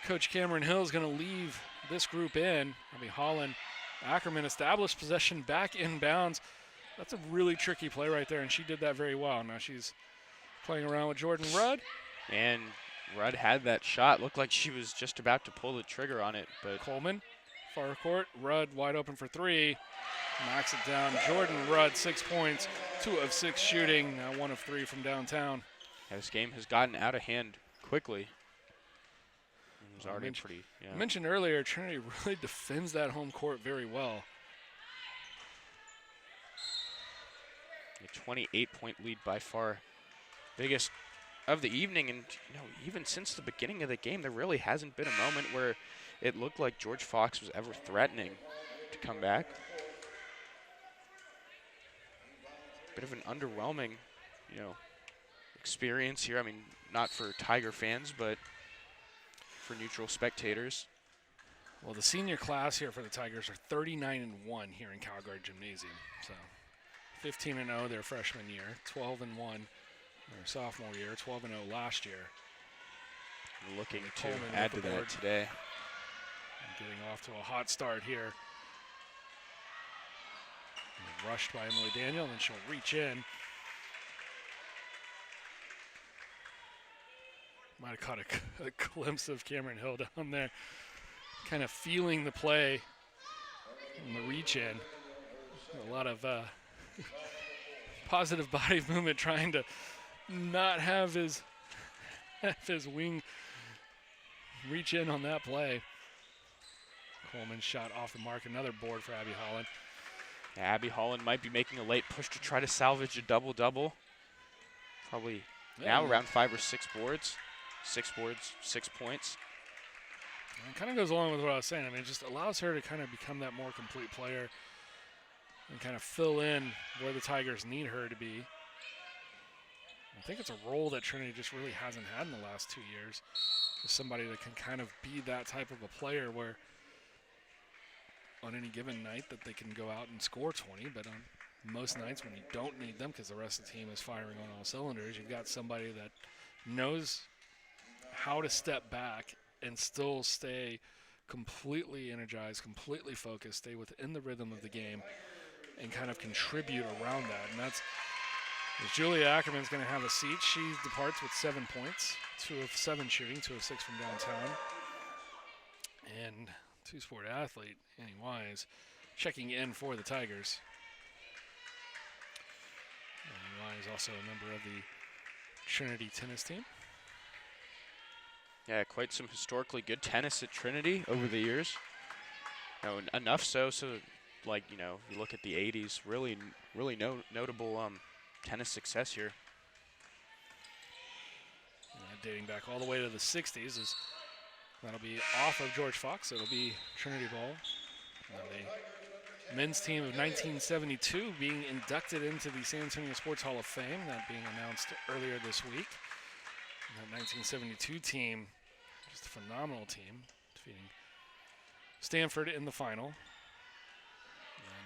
S1: Coach Cameron Hill is going to leave this group in. Abby Holland, Ackerman established possession back inbounds. That's a really tricky play right there, and she did that very well. Now she's playing around with Jordan Rudd.
S2: And Rudd had that shot. Looked like she was just about to pull the trigger on it, but
S1: Coleman, far court. Rudd wide open for 3. Knocks it down. Jordan Rudd, 6 points, 2 of 6 shooting. Now 1 of 3 from downtown.
S2: Yeah, this game has gotten out of hand quickly. It was already pretty. Yeah.
S1: I mentioned earlier, Trinity really defends that home court very well.
S2: A 28-point lead by far. Biggest of the evening, and even since the beginning of the game, there really hasn't been a moment where it looked like George Fox was ever threatening to come back. Bit of an underwhelming, experience here. I mean, not for Tiger fans, but for neutral spectators.
S1: Well, the senior class here for the Tigers are 39-1 here in Calgary Gymnasium. So 15-0 their freshman year, 12-1 their sophomore year, 12-0 last year.
S2: Looking to
S1: Coleman
S2: add
S1: with
S2: to
S1: the
S2: that
S1: board.
S2: today.
S1: And getting off to a hot start here. And rushed by Emily Daniel, and then she'll reach in. Might have caught a glimpse of Cameron Hill down there, kind of feeling the play and the reach in. A lot of positive body movement, trying to not have his wing reach in on that play. Coleman shot off the mark, another board for Abby Holland.
S2: Yeah, Abby Holland might be making a late push to try to salvage a double-double. Probably now around 5 or 6 boards. 6 boards, 6 points.
S1: It kind of goes along with what I was saying. I mean, it just allows her to kind of become that more complete player and kind of fill in where the Tigers need her to be. I think it's a role that Trinity just really hasn't had in the last 2 years. Just somebody that can kind of be that type of a player where on any given night that they can go out and score 20, but on most nights when you don't need them because the rest of the team is firing on all cylinders, you've got somebody that knows how to step back and still stay completely energized, completely focused, stay within the rhythm of the game, and kind of contribute around that. And that's, as Julia Ackerman's going to have a seat. She departs with 7 points, 2 of 7 shooting, 2 of 6 from downtown. And two-sport athlete, Annie Wise, checking in for the Tigers. Annie Wise also a member of the Trinity tennis team.
S2: Yeah, quite some historically good tennis at Trinity over the years. Enough so, like, you know, you look at the 80s, really notable tennis success here.
S1: Dating back all the way to the 60s. That'll be off of George Fox. It'll be Trinity ball. The men's team of 1972 being inducted into the San Antonio Sports Hall of Fame, that being announced earlier this week. And that 1972 team, just a phenomenal team, defeating Stanford in the final. And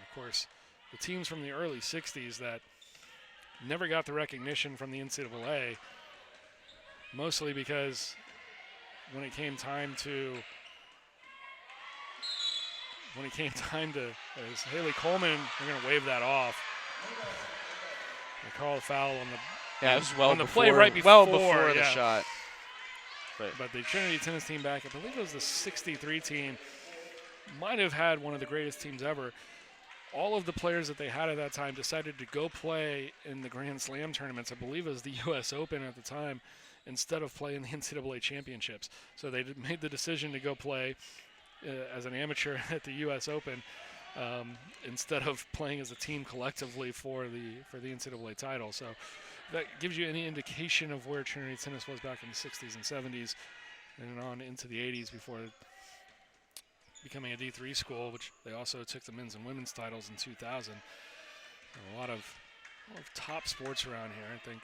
S1: of course, the teams from the early 60s that never got the recognition from the NCAA, mostly because when it came time to as Haley Coleman, they're going to wave that off. They call a foul on the
S2: it was well
S1: on the
S2: before,
S1: play right before,
S2: well before the shot.
S1: But the Trinity tennis team back, I believe it was the 63 team, might have had one of the greatest teams ever. All of the players that they had at that time decided to go play in the Grand Slam tournaments. I believe it was the U.S. Open at the time, instead of playing the NCAA championships. So they made the decision to go play as an amateur at the U.S. Open instead of playing as a team collectively for the NCAA title. So that gives you any indication of where Trinity tennis was back in the 60s and 70s and on into the 80s before becoming a D3 school, which they also took the men's and women's titles in 2000. A lot of top sports around here, I think.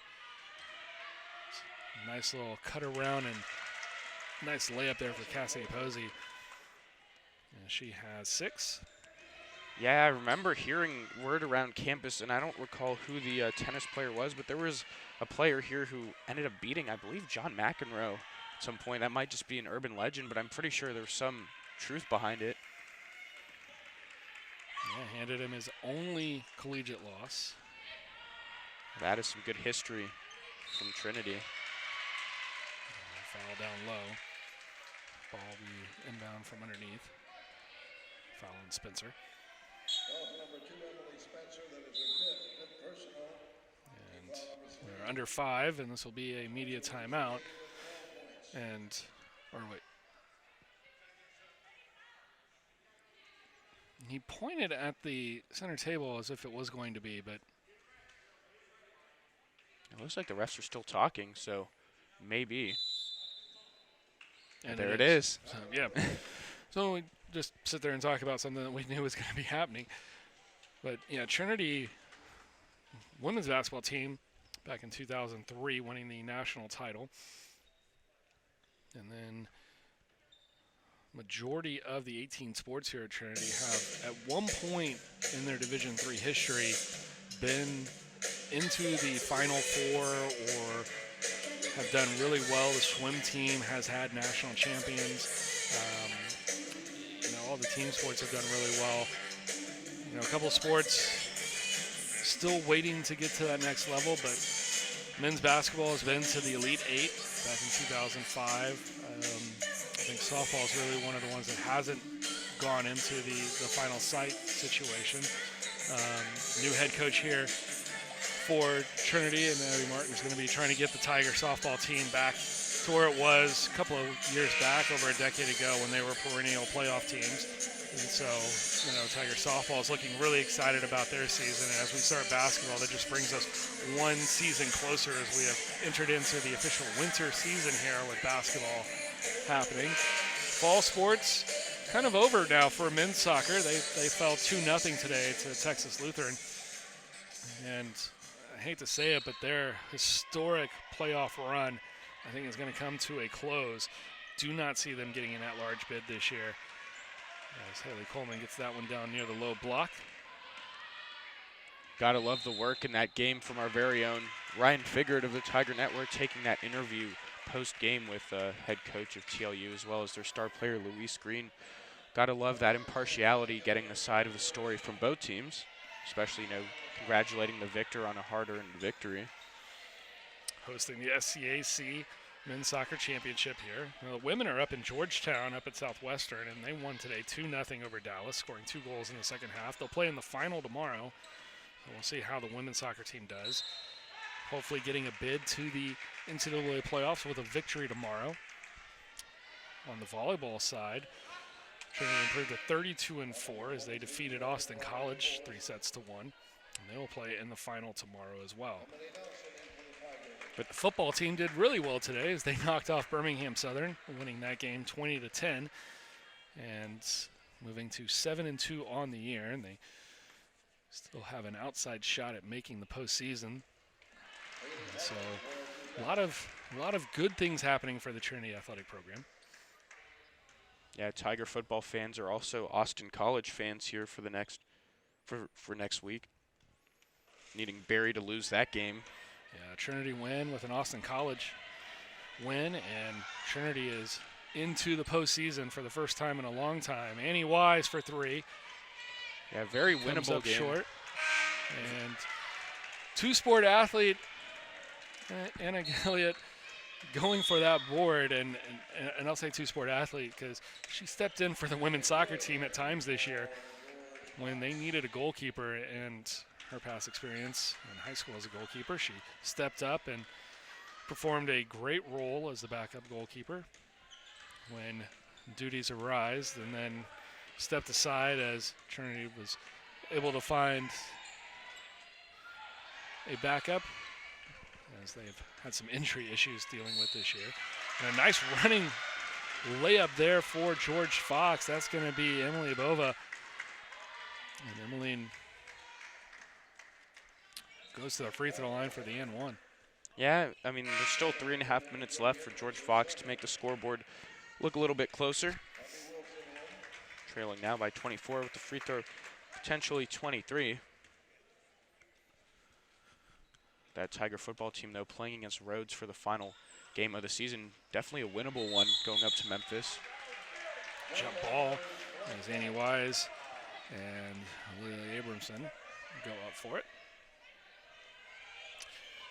S1: Nice little cut around and nice layup there for Cassidy Posey. And she has 6.
S2: Yeah, I remember hearing word around campus, and I don't recall who the tennis player was, but there was a player here who ended up beating, I believe, John McEnroe at some point. That might just be an urban legend, but I'm pretty sure there's some truth behind it.
S1: Yeah, handed him his only collegiate loss.
S2: That is some good history from Trinity.
S1: Foul down low. Ball will be inbound from underneath. Foul on Spencer. And we're under 5, and this will be a media timeout. He pointed at the center table as if it was going to be, but
S2: it looks like the refs are still talking, so maybe.
S1: And
S2: there it is.
S1: So, yeah. So we just sit there and talk about something that we knew was going to be happening. But, yeah, Trinity women's basketball team back in 2003 winning the national title. And then majority of the 18 sports here at Trinity have, at one point in their Division III history, been into the Final Four or have done really well. The swim team has had national champions. All the team sports have done really well. A couple of sports still waiting to get to that next level, but men's basketball has been to the Elite Eight back in 2005. I think softball is really one of the ones that hasn't gone into the final site situation. New head coach here for Trinity, and Abby Martin's going to be trying to get the Tiger softball team back to where it was a couple of years back, over a decade ago, when they were perennial playoff teams. And so, Tiger softball is looking really excited about their season. And as we start basketball, that just brings us one season closer as we have entered into the official winter season here with basketball happening. Fall sports kind of over now for men's soccer. They fell 2-0 today to Texas Lutheran. And I hate to say it, but their historic playoff run, I think, is going to come to a close. Do not see them getting an at-large bid this year, as Haley Coleman gets that one down near the low block.
S2: Gotta love the work in that game from our very own Ryan Figured of the Tiger Network, taking that interview post-game with head coach of TLU, as well as their star player, Luis Green. Gotta love that impartiality, getting the side of the story from both teams, especially, congratulating the victor on a hard-earned victory.
S1: Hosting the SCAC Men's Soccer Championship here. The women are up in Georgetown, up at Southwestern, and they won today 2-0 over Dallas, scoring 2 goals in the second half. They'll play in the final tomorrow, so we'll see how the women's soccer team does. Hopefully getting a bid to the NCAA playoffs with a victory tomorrow. On the volleyball side, Trinity improved to 32-4 as they defeated Austin College 3-1, and they will play in the final tomorrow as well. But the football team did really well today as they knocked off Birmingham Southern, winning that game 20-10, and moving to 7-2 on the year. And they still have an outside shot at making the postseason. And so, a lot of good things happening for the Trinity athletic program.
S2: Yeah, Tiger football fans are also Austin College fans here for the next week. Needing Barry to lose that game.
S1: Yeah, Trinity win with an Austin College win, and Trinity is into the postseason for the first time in a long time. Annie Wise for 3.
S2: Yeah, very winnable
S1: Comes up
S2: game.
S1: Short. And two-sport athlete Anna Gilliott going for that board, and I'll say two-sport athlete because she stepped in for the women's soccer team at times this year when they needed a goalkeeper, and her past experience in high school as a goalkeeper, she stepped up and performed a great role as the backup goalkeeper when duties arise, and then stepped aside as Trinity was able to find a backup as they've had some injury issues dealing with this year. And a nice running layup there for George Fox. That's going to be Emily Bova. And Emmeline goes to the free throw line for the N1.
S2: Yeah, I mean, there's still 3.5 minutes left for George Fox to make the scoreboard look a little bit closer. Trailing now by 24 with the free throw, potentially 23. That Tiger football team, though, playing against Rhodes for the final game of the season. Definitely a winnable one going up to Memphis.
S1: Jump ball as Annie Wise and Lily Abramson go up for it.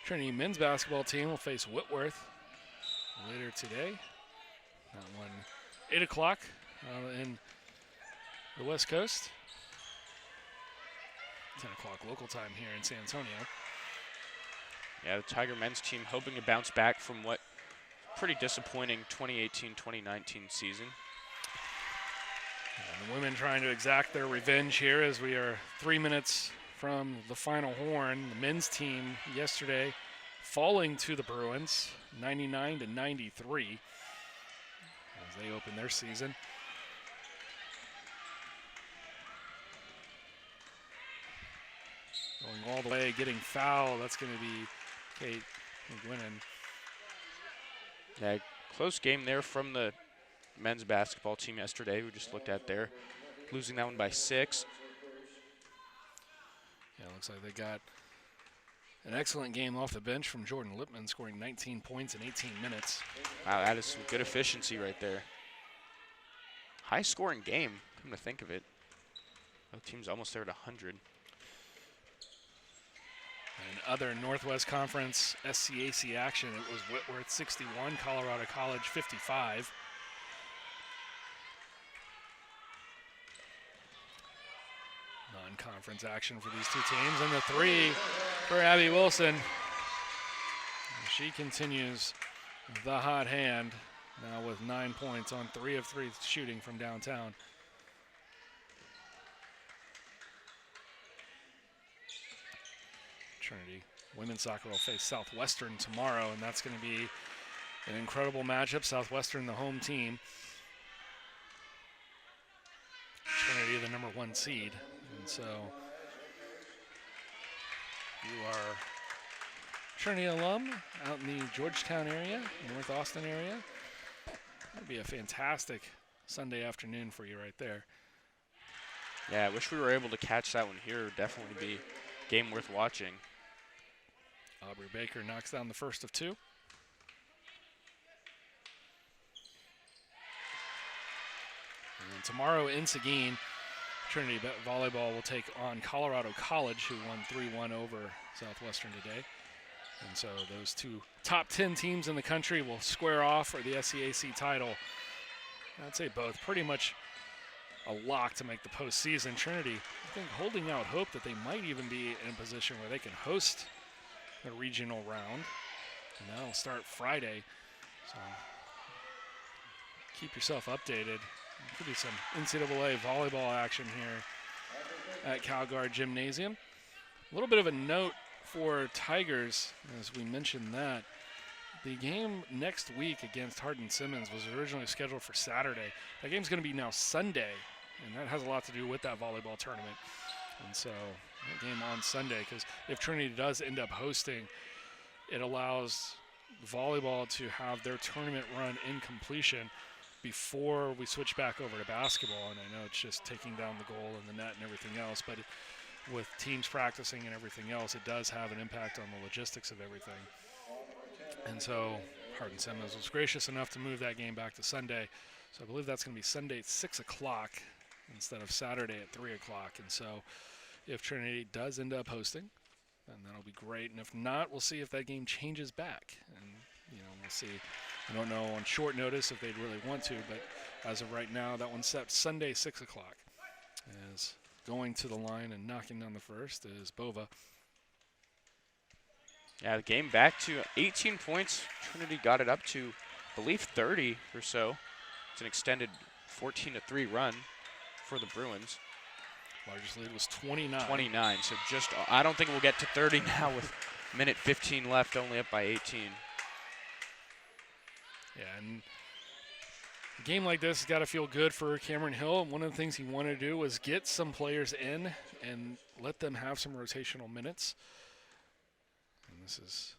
S1: Trinity men's basketball team will face Whitworth later today. That one, 8 o'clock in the West Coast. 10 o'clock local time here in San Antonio.
S2: Yeah, the Tiger men's team hoping to bounce back from what pretty disappointing 2018-2019 season.
S1: And the women trying to exact their revenge here as we are 3 minutes from the final horn. The men's team yesterday falling to the Bruins, 99-93, as they open their season. Going all the way, getting fouled. That's going to be Kate McGuinnen.
S2: Yeah, close game there from the men's basketball team yesterday. We just looked at there, losing that one by 6.
S1: Yeah, it looks like they got an excellent game off the bench from Jordan Lippman, scoring 19 points in 18 minutes.
S2: Wow, that is some good efficiency right there. High-scoring game, come to think of it. The team's almost there at 100.
S1: And other Northwest Conference SCAC action, it was Whitworth 61, Colorado College 55. Non-conference action for these two teams, and the 3 for Abby Wilson. She continues the hot hand now with 9 points on 3 of 3 shooting from downtown. Trinity women's soccer will face Southwestern tomorrow, and that's going to be an incredible matchup. Southwestern, the home team. Trinity, the number 1 seed. And so you are Trinity alum out in the Georgetown area, North Austin area. That would be a fantastic Sunday afternoon for you right there.
S2: Yeah, I wish we were able to catch that one here. It would definitely be a game worth watching.
S1: Aubrey Baker knocks down the first of 2. And tomorrow in Seguin, Trinity Volleyball will take on Colorado College, who won 3-1 over Southwestern today. And so those 2 top 10 teams in the country will square off for the SCAC title. I'd say both pretty much a lock to make the postseason. Trinity, I think, holding out hope that they might even be in a position where they can host the regional round. And that'll start Friday. So keep yourself updated. Could be some NCAA volleyball action here at Calgard Gymnasium. A little bit of a note for Tigers, as we mentioned that. The game next week against Hardin Simmons was originally scheduled for Saturday. That game's going to be now Sunday, and that has a lot to do with that volleyball tournament. And so that game on Sunday, because if Trinity does end up hosting, it allows volleyball to have their tournament run in completion before we switch back over to basketball. And I know it's just taking down the goal and the net and everything else, but with teams practicing and everything else, it does have an impact on the logistics of everything. And so Hardin Simmons was gracious enough to move that game back to Sunday. So I believe that's going to be Sunday at 6 o'clock instead of Saturday at 3 o'clock. And so if Trinity does end up hosting, then that'll be great. And if not, we'll see if that game changes back. And, we'll see. I don't know on short notice if they'd really want to, but as of right now, that one's set Sunday, 6 o'clock. As going to the line and knocking down the first is Bova.
S2: Yeah, the game back to 18 points. Trinity got it up to, I believe, 30 or so. It's an extended 14-3 run for the Bruins.
S1: Largest lead was 29.
S2: 29, so just, I don't think we'll get to 30 now with minute 15 left, only up by 18.
S1: Yeah, and a game like this has got to feel good for Cameron Hill. And one of the things he wanted to do was get some players in and let them have some rotational minutes. And this is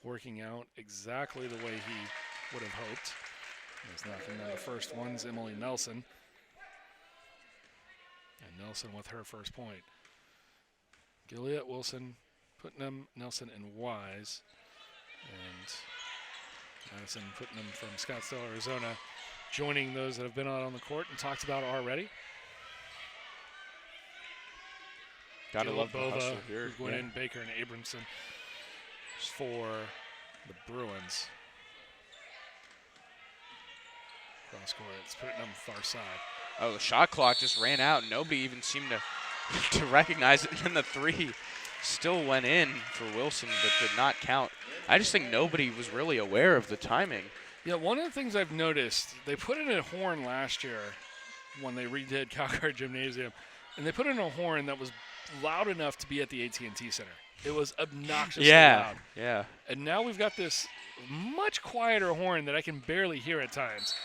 S1: working out exactly the way he would have hoped. He's knocking down the first one's Emily Nelson. And Nelson with her first point. Gilliat, Wilson, Putnam, Nelson, and Wise. And Madison Putnam from Scottsdale, Arizona, joining those that have been out on the court and talked about already.
S2: Gotta love the
S1: Bova,
S2: hustle here.
S1: went in, Baker and Abramson for the Bruins. Cross court, it's Putnam far side.
S2: Oh, the shot clock just ran out. Nobody even seemed to recognize it. And the 3 still went in for Wilson, but did not count. I just think nobody was really aware of the timing.
S1: Yeah, one of the things I've noticed, they put in a horn last year when they redid Calgary Gymnasium, and they put in a horn that was loud enough to be at the AT&T Center. It was obnoxiously loud.
S2: Yeah.
S1: And now we've got this much quieter horn that I can barely hear at times.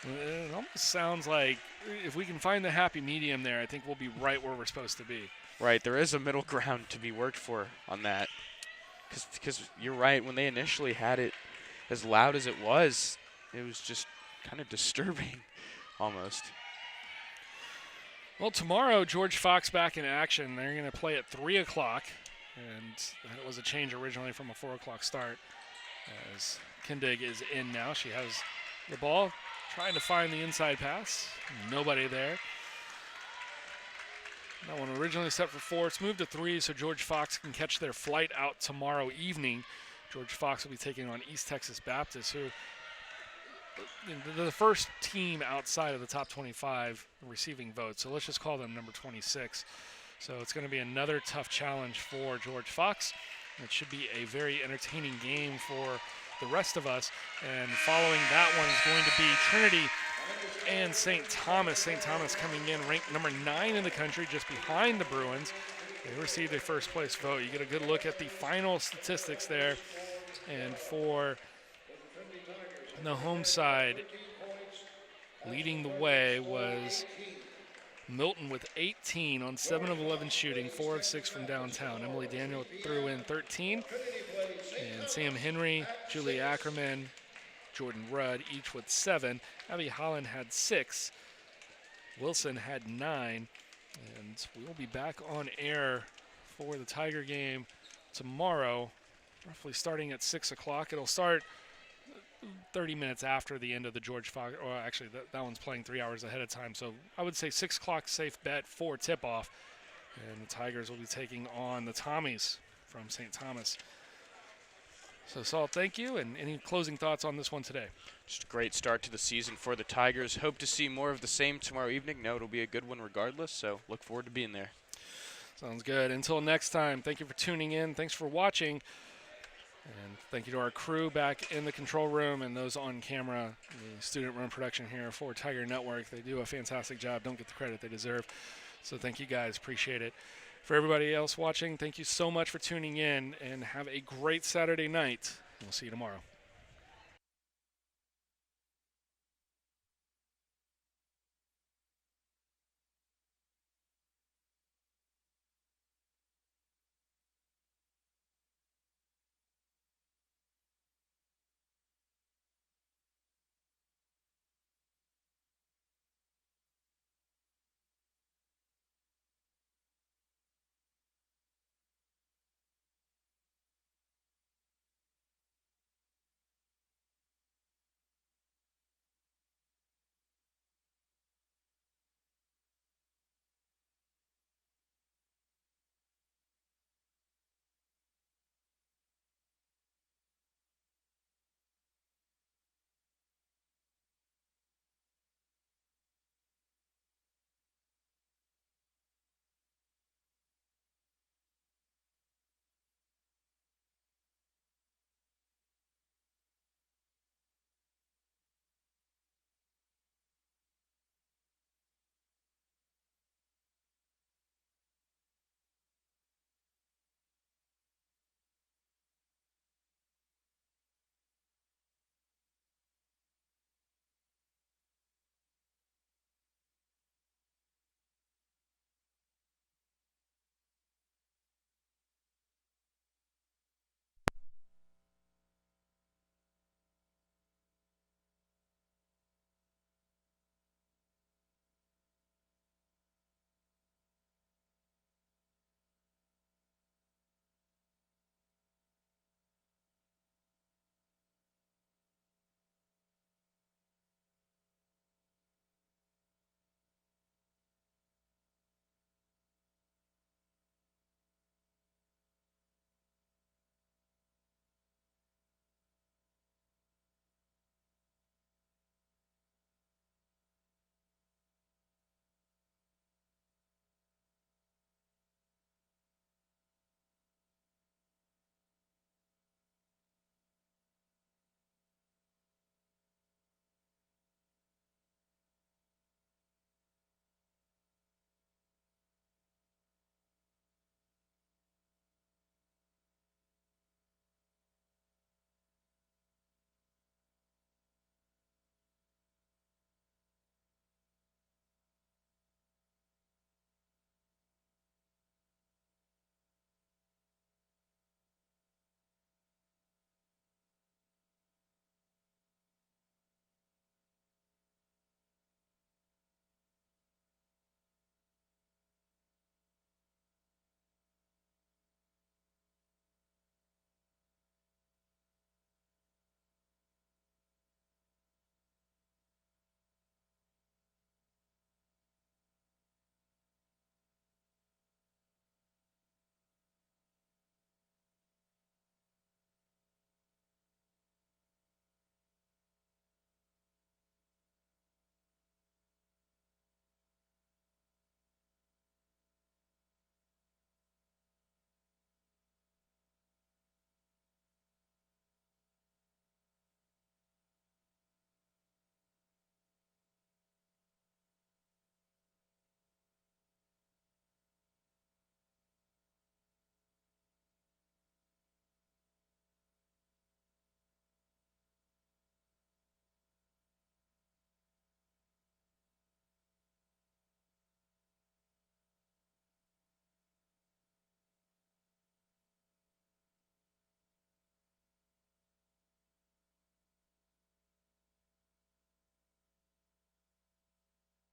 S1: It almost sounds like if we can find the happy medium there, I think we'll be right where we're supposed to be.
S2: Right, there is a middle ground to be worked for on that. Because you're right, when they initially had it as loud as it was just kind of disturbing almost.
S1: Well, tomorrow, George Fox back in action. They're going to play at 3 o'clock, and that was a change originally from a 4 o'clock start, as Kindig is in now. She has the ball, trying to find the inside pass. Nobody there. That one originally set for 4. It's moved to 3, so George Fox can catch their flight out tomorrow evening. George Fox will be taking on East Texas Baptist, who the first team outside of the top 25 receiving votes. So let's just call them number 26. So it's going to be another tough challenge for George Fox. It should be a very entertaining game for the rest of us. And following that one is going to be Trinity and St. Thomas. St. Thomas coming in ranked number 9 in the country, just behind the Bruins. They received a first place vote. You get a good look at the final statistics there. And for the home side, leading the way was Milton with 18 on 7 of 11 shooting, 4 of 6 from downtown. Emily Daniel threw in 13. And Sam Henry, Julie Ackerman, Jordan Rudd, each with 7. Abby Holland had 6. Wilson had 9. And we will be back on air for the Tiger game tomorrow, roughly starting at 6 o'clock. It'll start 30 minutes after the end of the George Fox. Or actually, that one's playing 3 hours ahead of time. So I would say 6 o'clock safe bet for tip-off. And the Tigers will be taking on the Tommies from St. Thomas. So, Saul, thank you. And any closing thoughts on this one today?
S2: Just a great start to the season for the Tigers. Hope to see more of the same tomorrow evening. No, it'll be a good one regardless, so look forward to being there.
S1: Sounds good. Until next time, thank you for tuning in. Thanks for watching. And thank you to our crew back in the control room and those on camera, the student-run production here for Tiger Network. They do a fantastic job. Don't get the credit they deserve. So thank you guys. Appreciate it. For everybody else watching, thank you so much for tuning in, and have a great Saturday night. We'll see you tomorrow.